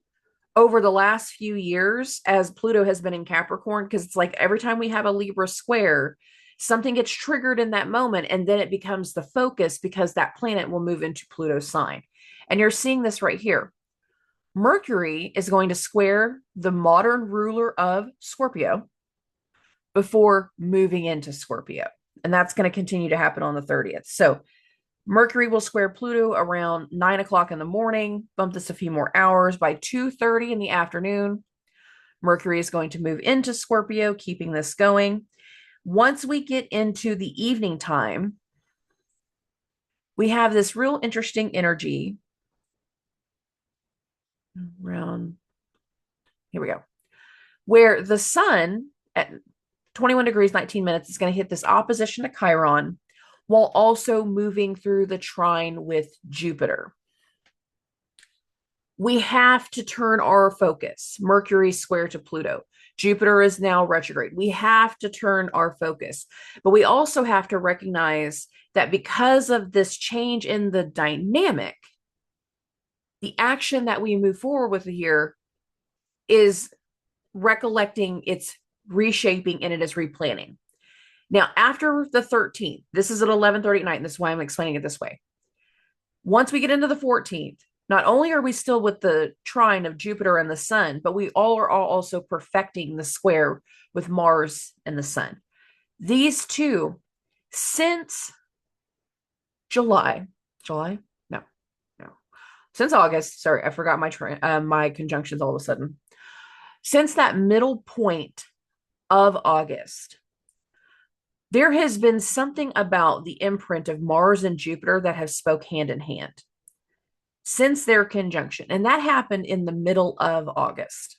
Speaker 1: over the last few years as Pluto has been in Capricorn, because it's like every time we have a Libra square, something gets triggered in that moment, and then it becomes the focus because that planet will move into Pluto's sign. And you're seeing this right here. Mercury is going to square the modern ruler of Scorpio before moving into Scorpio. And that's going to continue to happen on the 30th. So Mercury will square Pluto around 9 o'clock in the morning, bump this a few more hours. By 2:30 in the afternoon, Mercury is going to move into Scorpio, keeping this going. Once we get into the evening time, we have this real interesting energy around, here we go, where the sun at 21 degrees, 19 minutes is going to hit this opposition to Chiron while also moving through the trine with Jupiter. We have to turn our focus. Mercury square to Pluto. Jupiter is now retrograde. We have to turn our focus. But we also have to recognize that because of this change in the dynamic, the action that we move forward with here is recollecting its reshaping and it is replanning. Now, after the 13th, this is at 11:30 at night, and this is why I'm explaining it this way. Once we get into the 14th, not only are we still with the trine of Jupiter and the sun, but we all are also perfecting the square with Mars and the sun. These two, since July, no, since August, sorry, I forgot my conjunctions all of a sudden. Since that middle point of August, there has been something about the imprint of Mars and Jupiter that have spoke hand in hand since their conjunction. And that happened in the middle of August.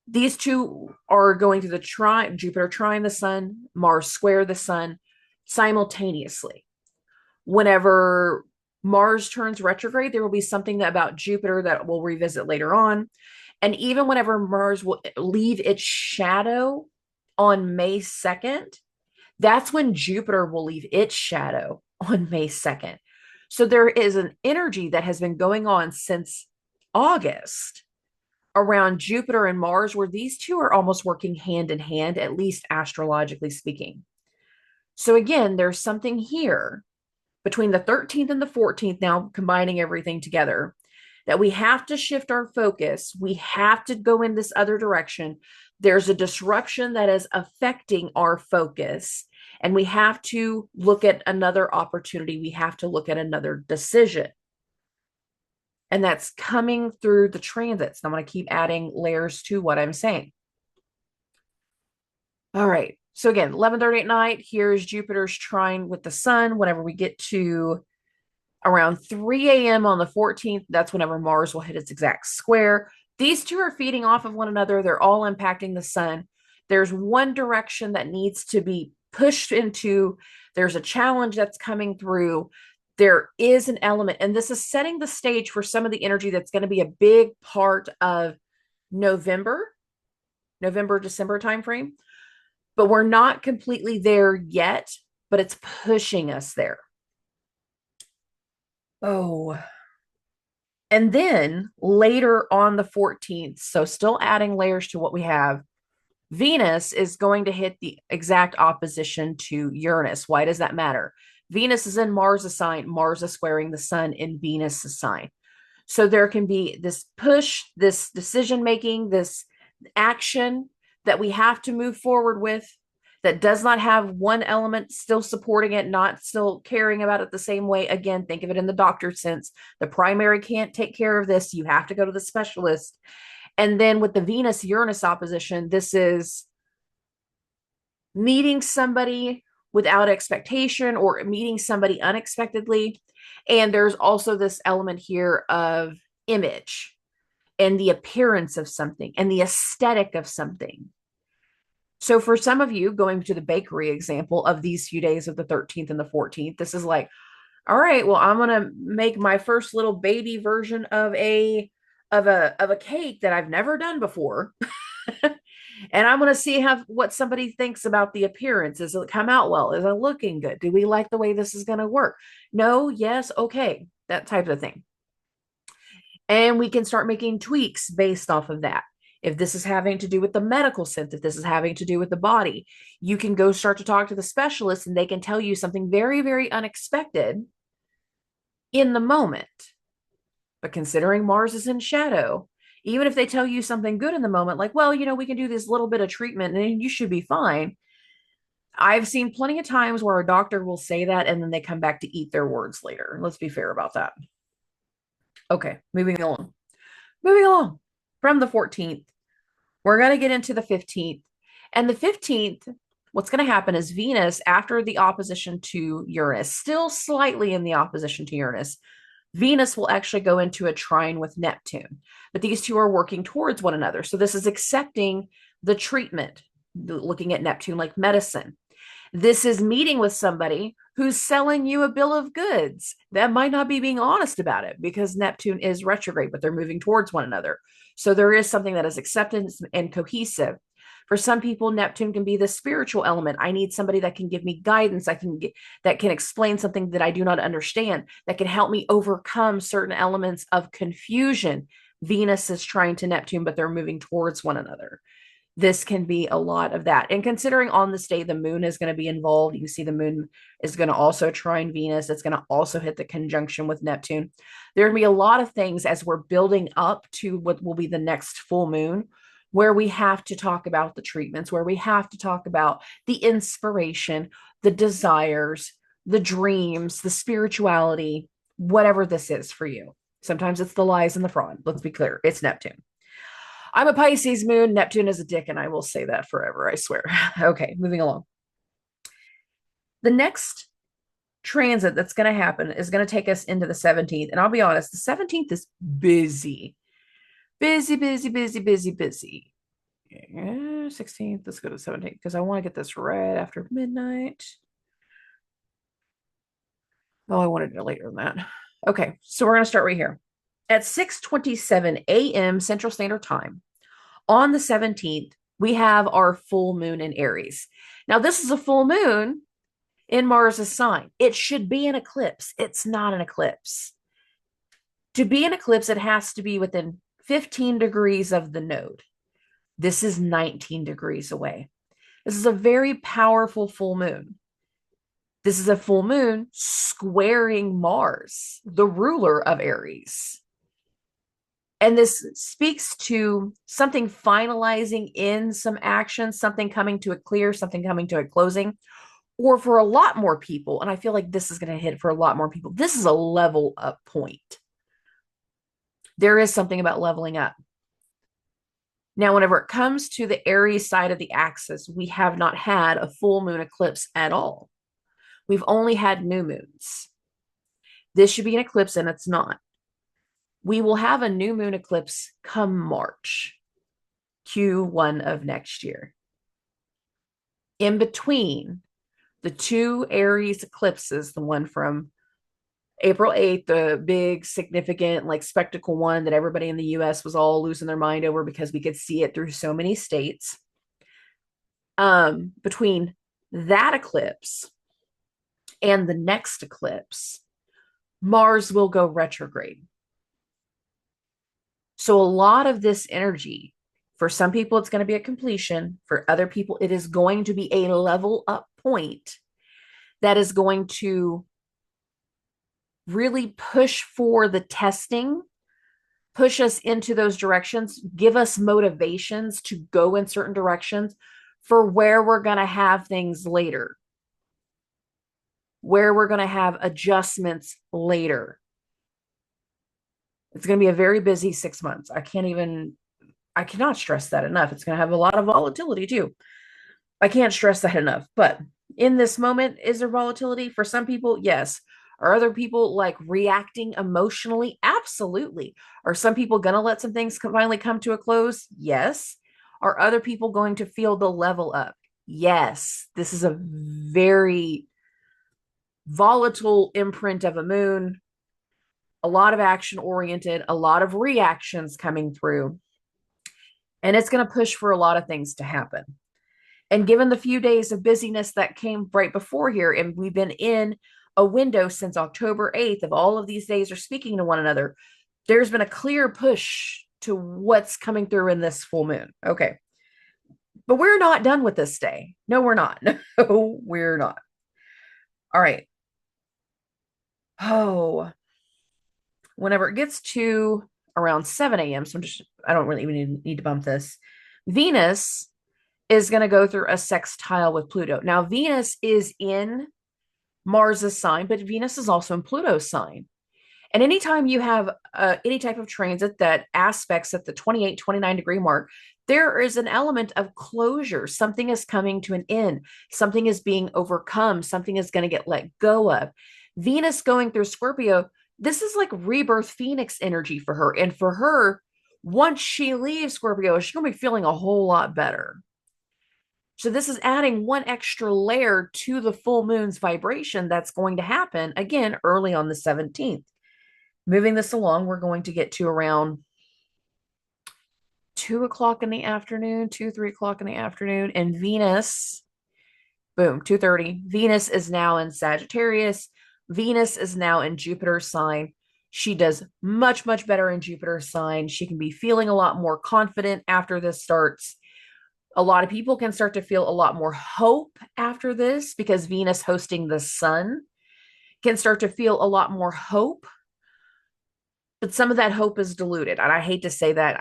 Speaker 1: These two are going through the trine, Jupiter trine the sun, Mars square the sun simultaneously. Whenever Mars turns retrograde, there will be something about Jupiter that we'll revisit later on. And even whenever Mars will leave its shadow on May 2nd, that's when Jupiter will leave its shadow on May 2nd. So there is an energy that has been going on since August around Jupiter and Mars, where these two are almost working hand in hand, at least astrologically speaking. So again, there's something here between the 13th and the 14th, now combining everything together, that we have to shift our focus. We have to go in this other direction. There's a disruption that is affecting our focus, and we have to look at another opportunity. We have to look at another decision. And that's coming through the transits. I'm going to keep adding layers to what I'm saying. All right. So again, 11:30 at night, here's Jupiter's trine with the sun. Whenever we get to around 3 a.m. on the 14th, that's whenever Mars will hit its exact square. These two are feeding off of one another. They're all impacting the sun. There's one direction that needs to be pushed into. There's a challenge that's coming through. There is an element, and this is setting the stage for some of the energy that's going to be a big part of November, December timeframe. But we're not completely there yet, but it's pushing us there. Oh, and then later on the 14th, so still adding layers to what we have, Venus is going to hit the exact opposition to Uranus. Why does that matter? Venus is in Mars' sign. Mars is squaring the sun in Venus' sign. So there can be this push, this decision making, this action that we have to move forward with that does not have one element still supporting it, not still caring about it the same way. Again, think of it in the doctor sense. The primary can't take care of this. You have to go to the specialist. And then with the Venus-Uranus opposition, this is meeting somebody without expectation or meeting somebody unexpectedly. And there's also this element here of image and the appearance of something and the aesthetic of something. So for some of you, going to the bakery example of these few days of the 13th and the 14th, this is like, all right, well, I'm gonna make my first little baby version of a cake that I've never done before. And I'm gonna see what somebody thinks about the appearance. Does it come out well? Is it looking good? Do we like the way this is gonna work? No, yes, okay, that type of thing. And we can start making tweaks based off of that. If this is having to do with the medical sense, if this is having to do with the body, you can go start to talk to the specialist and they can tell you something very, very unexpected in the moment. But considering Mars is in shadow, even if they tell you something good in the moment, like, well, we can do this little bit of treatment and you should be fine. I've seen plenty of times where a doctor will say that and then they come back to eat their words later. Let's be fair about that. Okay, moving along. Moving along from the 14th. We're going to get into the 15th. And the 15th, what's going to happen is Venus, after the opposition to Uranus, still slightly in the opposition to Uranus, Venus will actually go into a trine with Neptune. But these two are working towards one another. So this is accepting the treatment, looking at Neptune like medicine. This is meeting with somebody who's selling you a bill of goods that might not be being honest about it because Neptune is retrograde, but they're moving towards one another. So there is something that is acceptance and cohesive. For some people, Neptune can be the spiritual element. I need somebody that can give me guidance. That can explain something that I do not understand, that can help me overcome certain elements of confusion. Venus is trying to Neptune, but they're moving towards one another. This can be a lot of that. And considering on this day, the moon is going to be involved, you can see the moon is going to also trine Venus. It's going to also hit the conjunction with Neptune. There will be a lot of things as we're building up to what will be the next full moon, where we have to talk about the treatments, where we have to talk about the inspiration, the desires, the dreams, the spirituality, whatever this is for you. Sometimes it's the lies and the fraud. Let's be clear. It's Neptune. I'm a Pisces moon. Neptune is a dick, and I will say that forever, I swear. Okay, moving along. The next transit that's going to happen is going to take us into the 17th. And I'll be honest, the 17th is busy. Busy, busy, busy, busy, busy. 16th, let's go to 17th because I want to get this right after midnight. Oh, I wanted it later than that. Okay, so we're going to start right here. At 6:27 a.m. Central Standard Time, on the 17th, we have our full moon in Aries. Now, this is a full moon in Mars's sign. It should be an eclipse. It's not an eclipse. To be an eclipse, it has to be within 15 degrees of the node. This is 19 degrees away. This is a very powerful full moon. This is a full moon squaring Mars, the ruler of Aries. And this speaks to something finalizing in some action, something coming to a clear, something coming to a closing, or for a lot more people. And I feel like this is going to hit for a lot more people. This is a level up point. There is something about leveling up. Now, whenever it comes to the Aries side of the axis, we have not had a full moon eclipse at all. We've only had new moons. This should be an eclipse, and it's not. We will have a new moon eclipse come March, Q1 of next year. In between the two Aries eclipses, the one from April 8th, the big, significant, like spectacle one that everybody in the US was all losing their mind over because we could see it through so many states. Between that eclipse and the next eclipse, Mars will go retrograde. So a lot of this energy, for some people, it's going to be a completion. For other people, it is going to be a level up point that is going to really push for the testing, push us into those directions, give us motivations to go in certain directions for where we're going to have things later, where we're going to have adjustments later. It's going to be a very busy 6 months. I cannot stress that enough. It's going to have a lot of volatility too. I can't stress that enough. But in this moment, is there volatility? For some people, yes. Are other people like reacting emotionally? Absolutely. Are some people going to let some things finally come to a close? Yes. Are other people going to feel the level up? Yes. This is a very volatile imprint of a moon. A lot of action oriented, a lot of reactions coming through. And it's going to push for a lot of things to happen. And given the few days of busyness that came right before here, and we've been in a window since October 8th of all of these days are speaking to one another, there's been a clear push to what's coming through in this full moon. Okay. But we're not done with this day. No, we're not. No, we're not. All right. Oh, whenever it gets to around 7 a.m., so I don't really even need to bump this. Venus is going to go through a sextile with Pluto. Now, Venus is in Mars's sign, but Venus is also in Pluto's sign. And anytime you have any type of transit that aspects at the 28, 29 degree mark, There is an element of closure. Something is coming to an end. Something is being overcome. Something is going to get let go of. Venus going through Scorpio, this is like rebirth Phoenix energy for her. And for her, once she leaves Scorpio, she's going to be feeling a whole lot better. So this is adding one extra layer to the full moon's vibration that's going to happen again early on the 17th. Moving this along, we're going to get to around 2 o'clock in the afternoon, 3 o'clock in the afternoon, and Venus, boom, 2:30. Venus is now in Sagittarius. Venus is now in Jupiter's sign. She does much, much better in Jupiter's sign. She can be feeling a lot more confident after this starts. A lot of people can start to feel a lot more hope after this because Venus hosting the sun can start to feel a lot more hope. But some of that hope is diluted. And I hate to say that,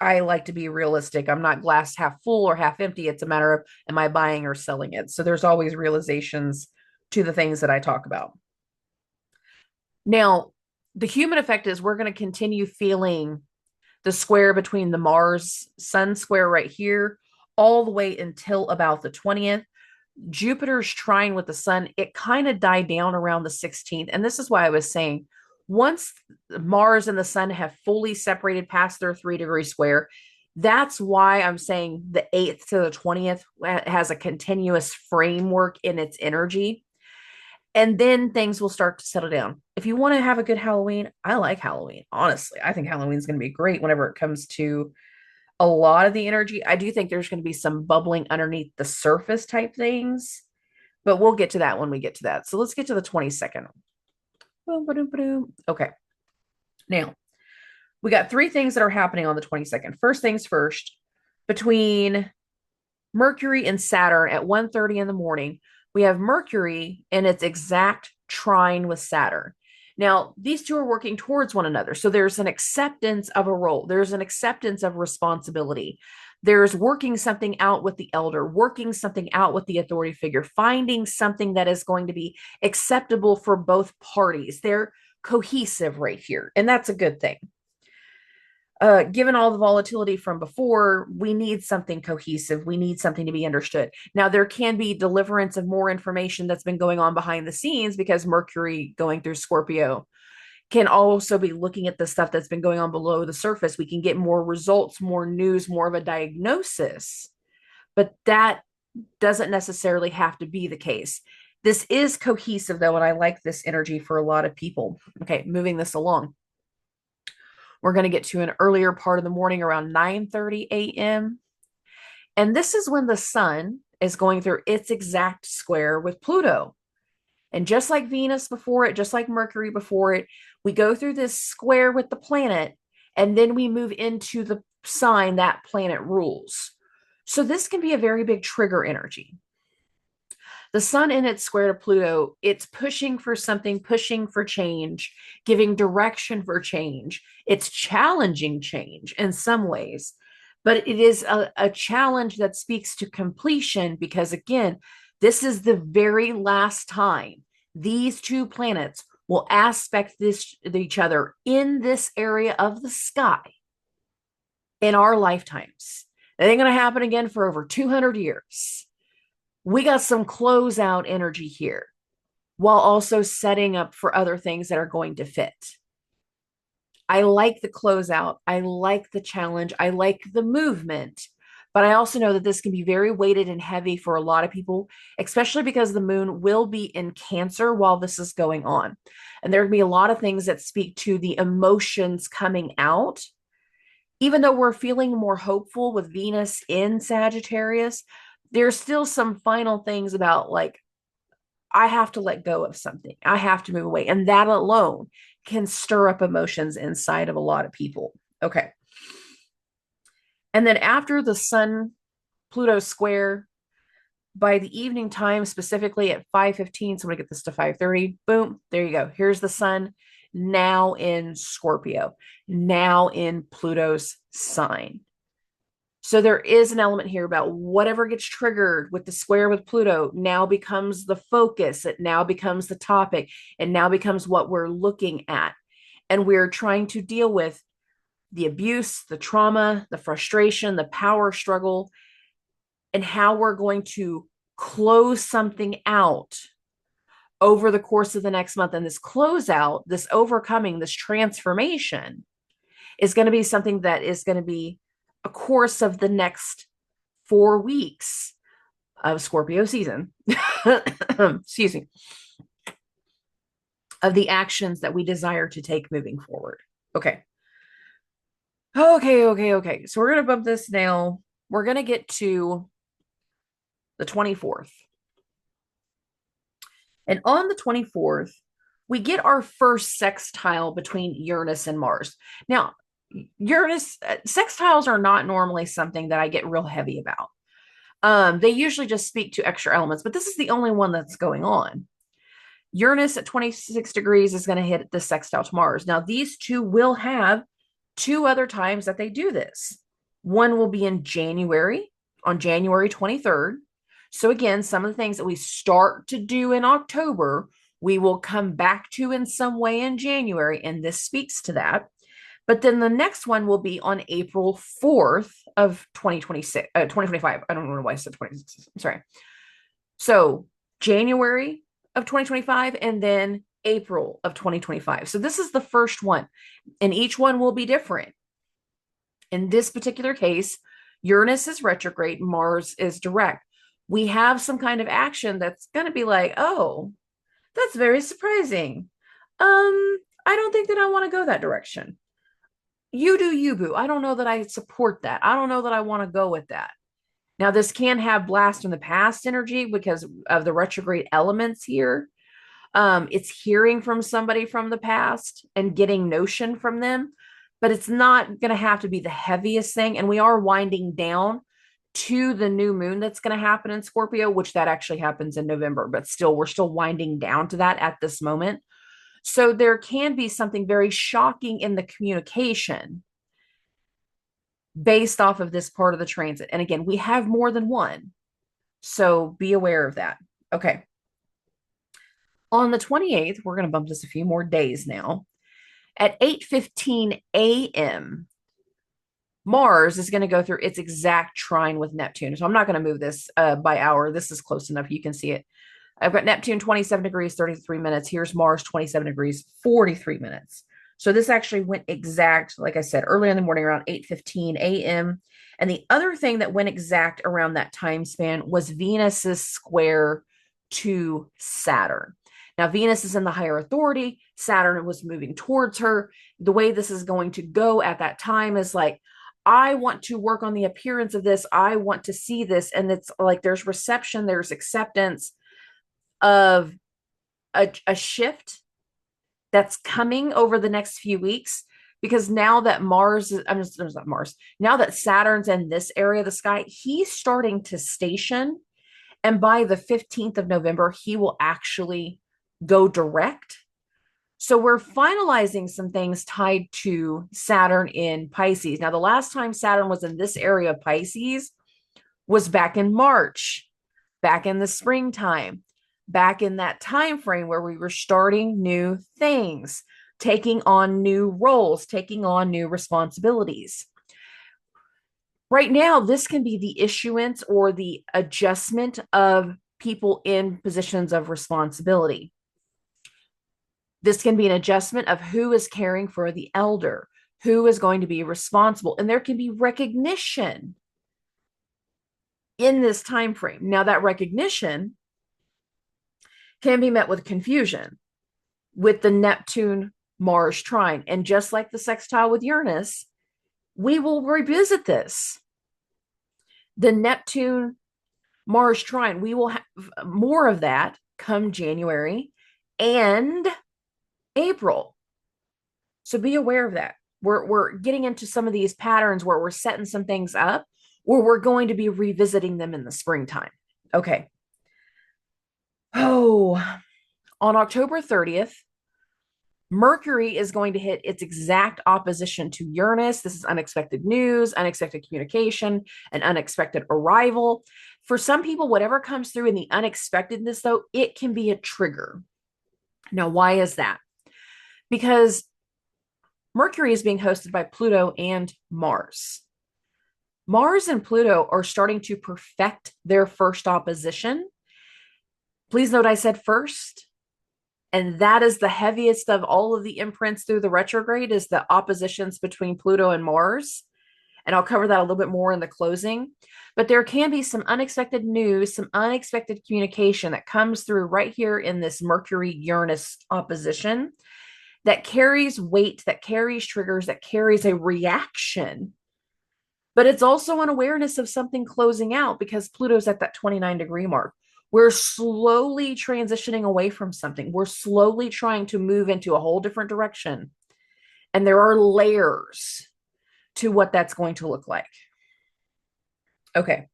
Speaker 1: I like to be realistic. I'm not glass half full or half empty. It's a matter of, am I buying or selling it? So there's always realizations to the things that I talk about. Now, the human effect is we're going to continue feeling the square between the Mars Sun square right here all the way until about the 20th. Jupiter's trine with the sun, it kind of died down around the 16th. And this is why I was saying, once Mars and the sun have fully separated past their 3-degree square, that's why I'm saying the 8th to the 20th has a continuous framework in its energy. And then things will start to settle down. If you want to have a good Halloween, I like Halloween. Honestly, I think Halloween's going to be great whenever it comes to a lot of the energy. I do think there's going to be some bubbling underneath the surface type things, but we'll get to that when we get to that. So let's get to the 22nd. Okay. Now, we got 3 things that are happening on the 22nd. First things first, between Mercury and Saturn at 1:30 in the morning, we have Mercury in its exact trine with Saturn. Now, these two are working towards one another. So there's an acceptance of a role. There's an acceptance of responsibility. There's working something out with the elder, working something out with the authority figure, finding something that is going to be acceptable for both parties. They're cohesive right here, and that's a good thing. Given all the volatility from before, we need something cohesive. We need something to be understood. Now, there can be deliverance of more information that's been going on behind the scenes because Mercury going through Scorpio can also be looking at the stuff that's been going on below the surface. We can get more results, more news, more of a diagnosis, but that doesn't necessarily have to be the case. This is cohesive, though, and I like this energy for a lot of people. Okay, moving this along. We're going to get to an earlier part of the morning around 9:30 a.m. And this is when the sun is going through its exact square with Pluto. And just like Venus before it, just like Mercury before it, we go through this square with the planet, and then we move into the sign that planet rules. So this can be a very big trigger energy. The sun in its square to Pluto, it's pushing for something, pushing for change, giving direction for change. It's challenging change in some ways, but it is a challenge that speaks to completion because, again, this is the very last time these two planets will aspect each other in this area of the sky in our lifetimes. It ain't going to happen again for over 200 years. We got some closeout energy here while also setting up for other things that are going to fit. I like the closeout. I like the challenge. I like the movement. But I also know that this can be very weighted and heavy for a lot of people, especially because the moon will be in Cancer while this is going on. And there can be a lot of things that speak to the emotions coming out. Even though we're feeling more hopeful with Venus in Sagittarius, there's still some final things about like, I have to let go of something. I have to move away. And that alone can stir up emotions inside of a lot of people. Okay. And then after the Sun Pluto square, by the evening time, specifically at 5:15, so I'm going to get this to 5:30, boom, there you go. Here's the sun now in Scorpio, now in Pluto's sign. So there is an element here about whatever gets triggered with the square with Pluto now becomes the focus. It now becomes the topic. It now becomes what we're looking at. And we're trying to deal with the abuse, the trauma, the frustration, the power struggle, and how we're going to close something out over the course of the next month. And this closeout, this overcoming, this transformation is going to be something that is going to be a course of the next 4 weeks of Scorpio season. Excuse me. Of the actions that we desire to take moving forward. Okay. Okay. So we're going to bump this now. We're going to get to the 24th. And on the 24th, we get our first sextile between Uranus and Mars. Now, Uranus sextiles are not normally something that I get real heavy about. They usually just speak to extra elements, but this is the only one that's going on. Uranus at 26 degrees is going to hit the sextile to Mars. Now, these two will have 2 other times that they do this. One will be in January, on January 23rd. So again, some of the things that we start to do in October, we will come back to in some way in January, and this speaks to that. But then the next one will be on April 4th of 2025. I don't know why I said 26. I'm sorry. So January of 2025 and then April of 2025. So this is the first one, and each one will be different. In this particular case, Uranus is retrograde, Mars is direct. We have some kind of action that's going to be like, oh, that's very surprising. I don't think that I want to go that direction. You do you, boo. I don't know that I support that. I don't know that I want to go with that. Now, this can have blast from the past energy because of the retrograde elements here. It's hearing from somebody from the past and getting notion from them, but it's not going to have to be the heaviest thing. And we are winding down to the new moon that's going to happen in Scorpio, which that actually happens in November, but still, we're still winding down to that at this moment. So there can be something very shocking in the communication based off of this part of the transit. And again, we have more than one. So be aware of that. Okay. On the 28th, we're going to bump this a few more days now. At 8:15 a.m., Mars is going to go through its exact trine with Neptune. So I'm not going to move this by hour. This is close enough. You can see it. I've got Neptune 27 degrees, 33 minutes. Here's Mars 27 degrees, 43 minutes. So this actually went exact, like I said, early in the morning around 8:15 a.m. And the other thing that went exact around that time span was Venus's square to Saturn. Now, Venus is in the higher authority. Saturn was moving towards her. The way this is going to go at that time is like, I want to work on the appearance of this. I want to see this. And it's like there's reception, there's acceptance of a shift that's coming over the next few weeks, because now that now that Saturn's in this area of the sky, he's starting to station. And by the 15th of November, he will actually go direct. So we're finalizing some things tied to Saturn in Pisces. Now, the last time Saturn was in this area of Pisces was back in March, back in the springtime, back in that time frame where we were starting new things, taking on new roles, taking on new responsibilities. Right now, this can be the issuance or the adjustment of people in positions of responsibility. This can be an adjustment of who is caring for the elder, who is going to be responsible, and there can be recognition in this time frame. Now, that recognition can be met with confusion with the Neptune-Mars trine. And just like the sextile with Uranus, we will revisit this. The Neptune-Mars trine, we will have more of that come January and April. So be aware of that. We're getting into some of these patterns where we're setting some things up, or we're going to be revisiting them in the springtime. Okay. Oh, on October 30th, Mercury is going to hit its exact opposition to Uranus. This is unexpected news, unexpected communication, an unexpected arrival. For some people, whatever comes through in the unexpectedness, though, it can be a trigger. Now, why is that? Because Mercury is being hosted by Pluto and Mars. Mars and Pluto are starting to perfect their first opposition. Please note I said first, and that is the heaviest of all of the imprints through the retrograde, is the oppositions between Pluto and Mars. And I'll cover that a little bit more in the closing. But there can be some unexpected news, some unexpected communication that comes through right here in this Mercury-Uranus opposition that carries weight, that carries triggers, that carries a reaction. But it's also an awareness of something closing out because Pluto's at that 29-degree mark. We're slowly transitioning away from something. We're slowly trying to move into a whole different direction. And there are layers to what that's going to look like. Okay.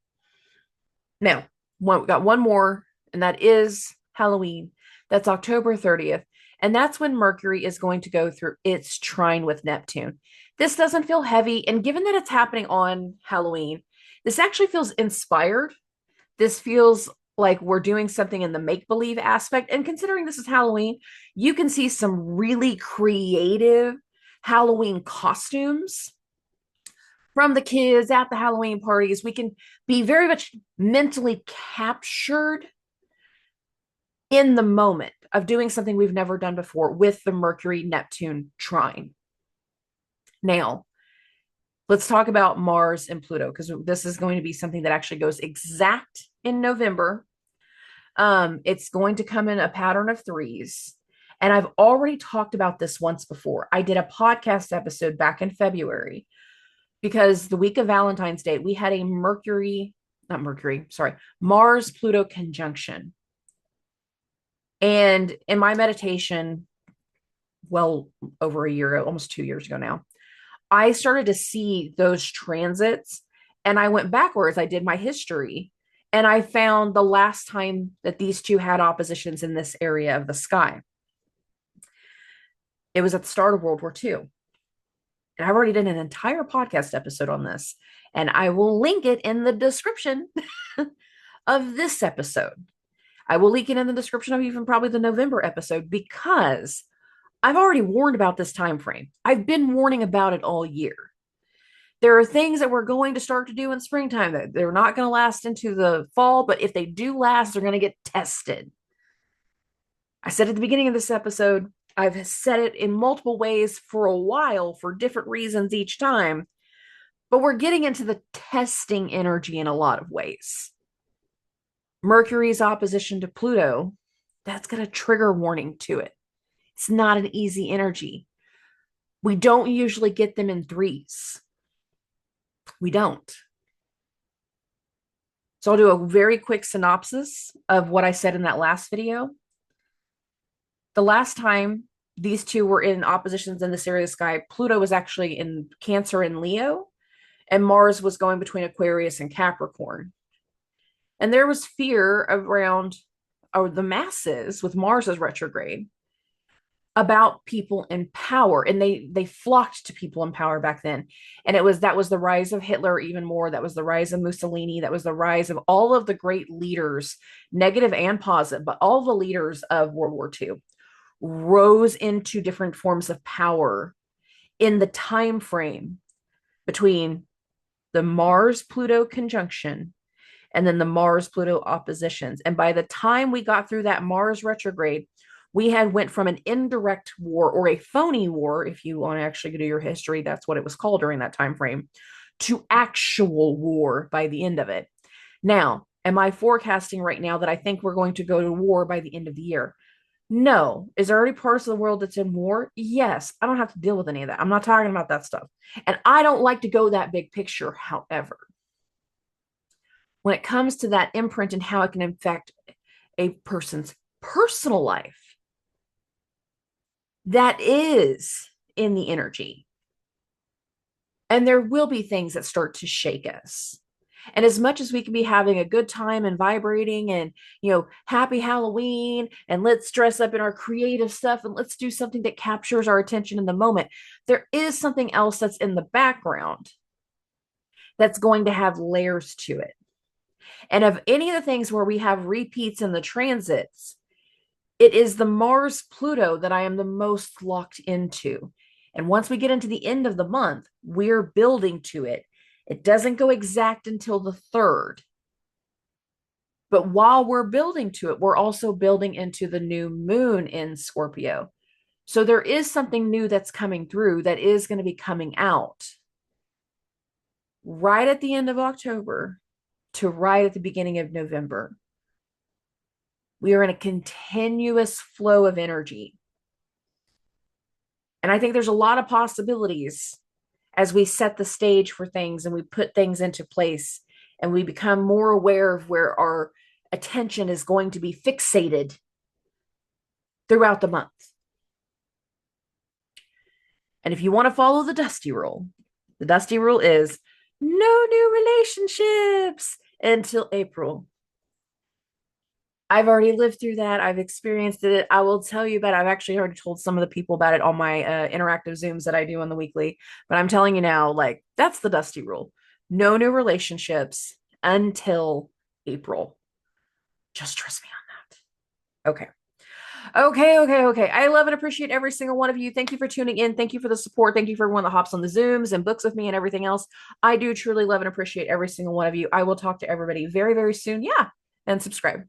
Speaker 1: Now, we got one more, and that is Halloween. That's October 30th. And that's when Mercury is going to go through its trine with Neptune. This doesn't feel heavy. And given that it's happening on Halloween, this actually feels inspired. This feels like we're doing something in the make-believe aspect. And considering this is Halloween, you can see some really creative Halloween costumes from the kids at the Halloween parties. We can be very much mentally captured in the moment of doing something we've never done before with the Mercury-Neptune trine. Now, let's talk about Mars and Pluto, because this is going to be something that actually goes exact in November. It's going to come in a pattern of threes. And I've already talked about this once before. I did a podcast episode back in February because the week of Valentine's Day, we had a Mars-Pluto conjunction. And in my meditation, well, over a year, almost 2 years ago now, I started to see those transits and I went backwards. I did my history and I found the last time that these two had oppositions in this area of the sky. It was at the start of World War II. And I've already done an entire podcast episode on this, and I will link it in the description of this episode. I will link it in the description of even probably the November episode because I've already warned about this time frame. I've been warning about it all year. There are things that we're going to start to do in springtime that they're not going to last into the fall, but if they do last, they're going to get tested. I said at the beginning of this episode, I've said it in multiple ways for a while for different reasons each time, but we're getting into the testing energy in a lot of ways. Mercury's opposition to Pluto, that's got a trigger warning to it. It's not an easy energy. We don't usually get them in threes. We don't. So I'll do a very quick synopsis of what I said in that last video. The last time these two were in oppositions in this area of the sky, Pluto was actually in Cancer and Leo, and Mars was going between Aquarius and Capricorn. And there was fear around the masses with Mars's retrograde about people in power, and they flocked to people in power back then. And that was the rise of Hitler even more. That was the rise of Mussolini. That was the rise of all of the great leaders, negative and positive, but all the leaders of World War II rose into different forms of power in the time frame between the Mars-Pluto conjunction and then the Mars-Pluto oppositions. And by the time we got through that Mars retrograde, we had went from an indirect war or a phony war, if you want to actually do your history, that's what it was called during that time frame, to actual war by the end of it. Now, am I forecasting right now that I think we're going to go to war by the end of the year? No. Is there already parts of the world that's in war? Yes. I don't have to deal with any of that. I'm not talking about that stuff. And I don't like to go that big picture. However, when it comes to that imprint and how it can affect a person's personal life, that is in the energy. And there will be things that start to shake us. And as much as we can be having a good time and vibrating and, happy Halloween, and let's dress up in our creative stuff and let's do something that captures our attention in the moment, there is something else that's in the background that's going to have layers to it. And of any of the things where we have repeats in the transits, it is the Mars-Pluto that I am the most locked into. And once we get into the end of the month, we're building to it. It doesn't go exact until the 3rd. But while we're building to it, we're also building into the new moon in Scorpio. So there is something new that's coming through that is going to be coming out right at the end of October to right at the beginning of November. We are in a continuous flow of energy. And I think there's a lot of possibilities as we set the stage for things and we put things into place and we become more aware of where our attention is going to be fixated throughout the month. And if you want to follow the Dusty rule, the Dusty rule is no new relationships until April. I've already lived through that. I've experienced it. I will tell you about it. I've actually already told some of the people about it on my interactive Zooms that I do on the weekly. But I'm telling you now, like, that's the Dusty rule. No new relationships until April. Just trust me on that. Okay. Okay. I love and appreciate every single one of you. Thank you for tuning in. Thank you for the support. Thank you for everyone that hops on the Zooms and books with me and everything else. I do truly love and appreciate every single one of you. I will talk to everybody very, very soon. Yeah. And subscribe.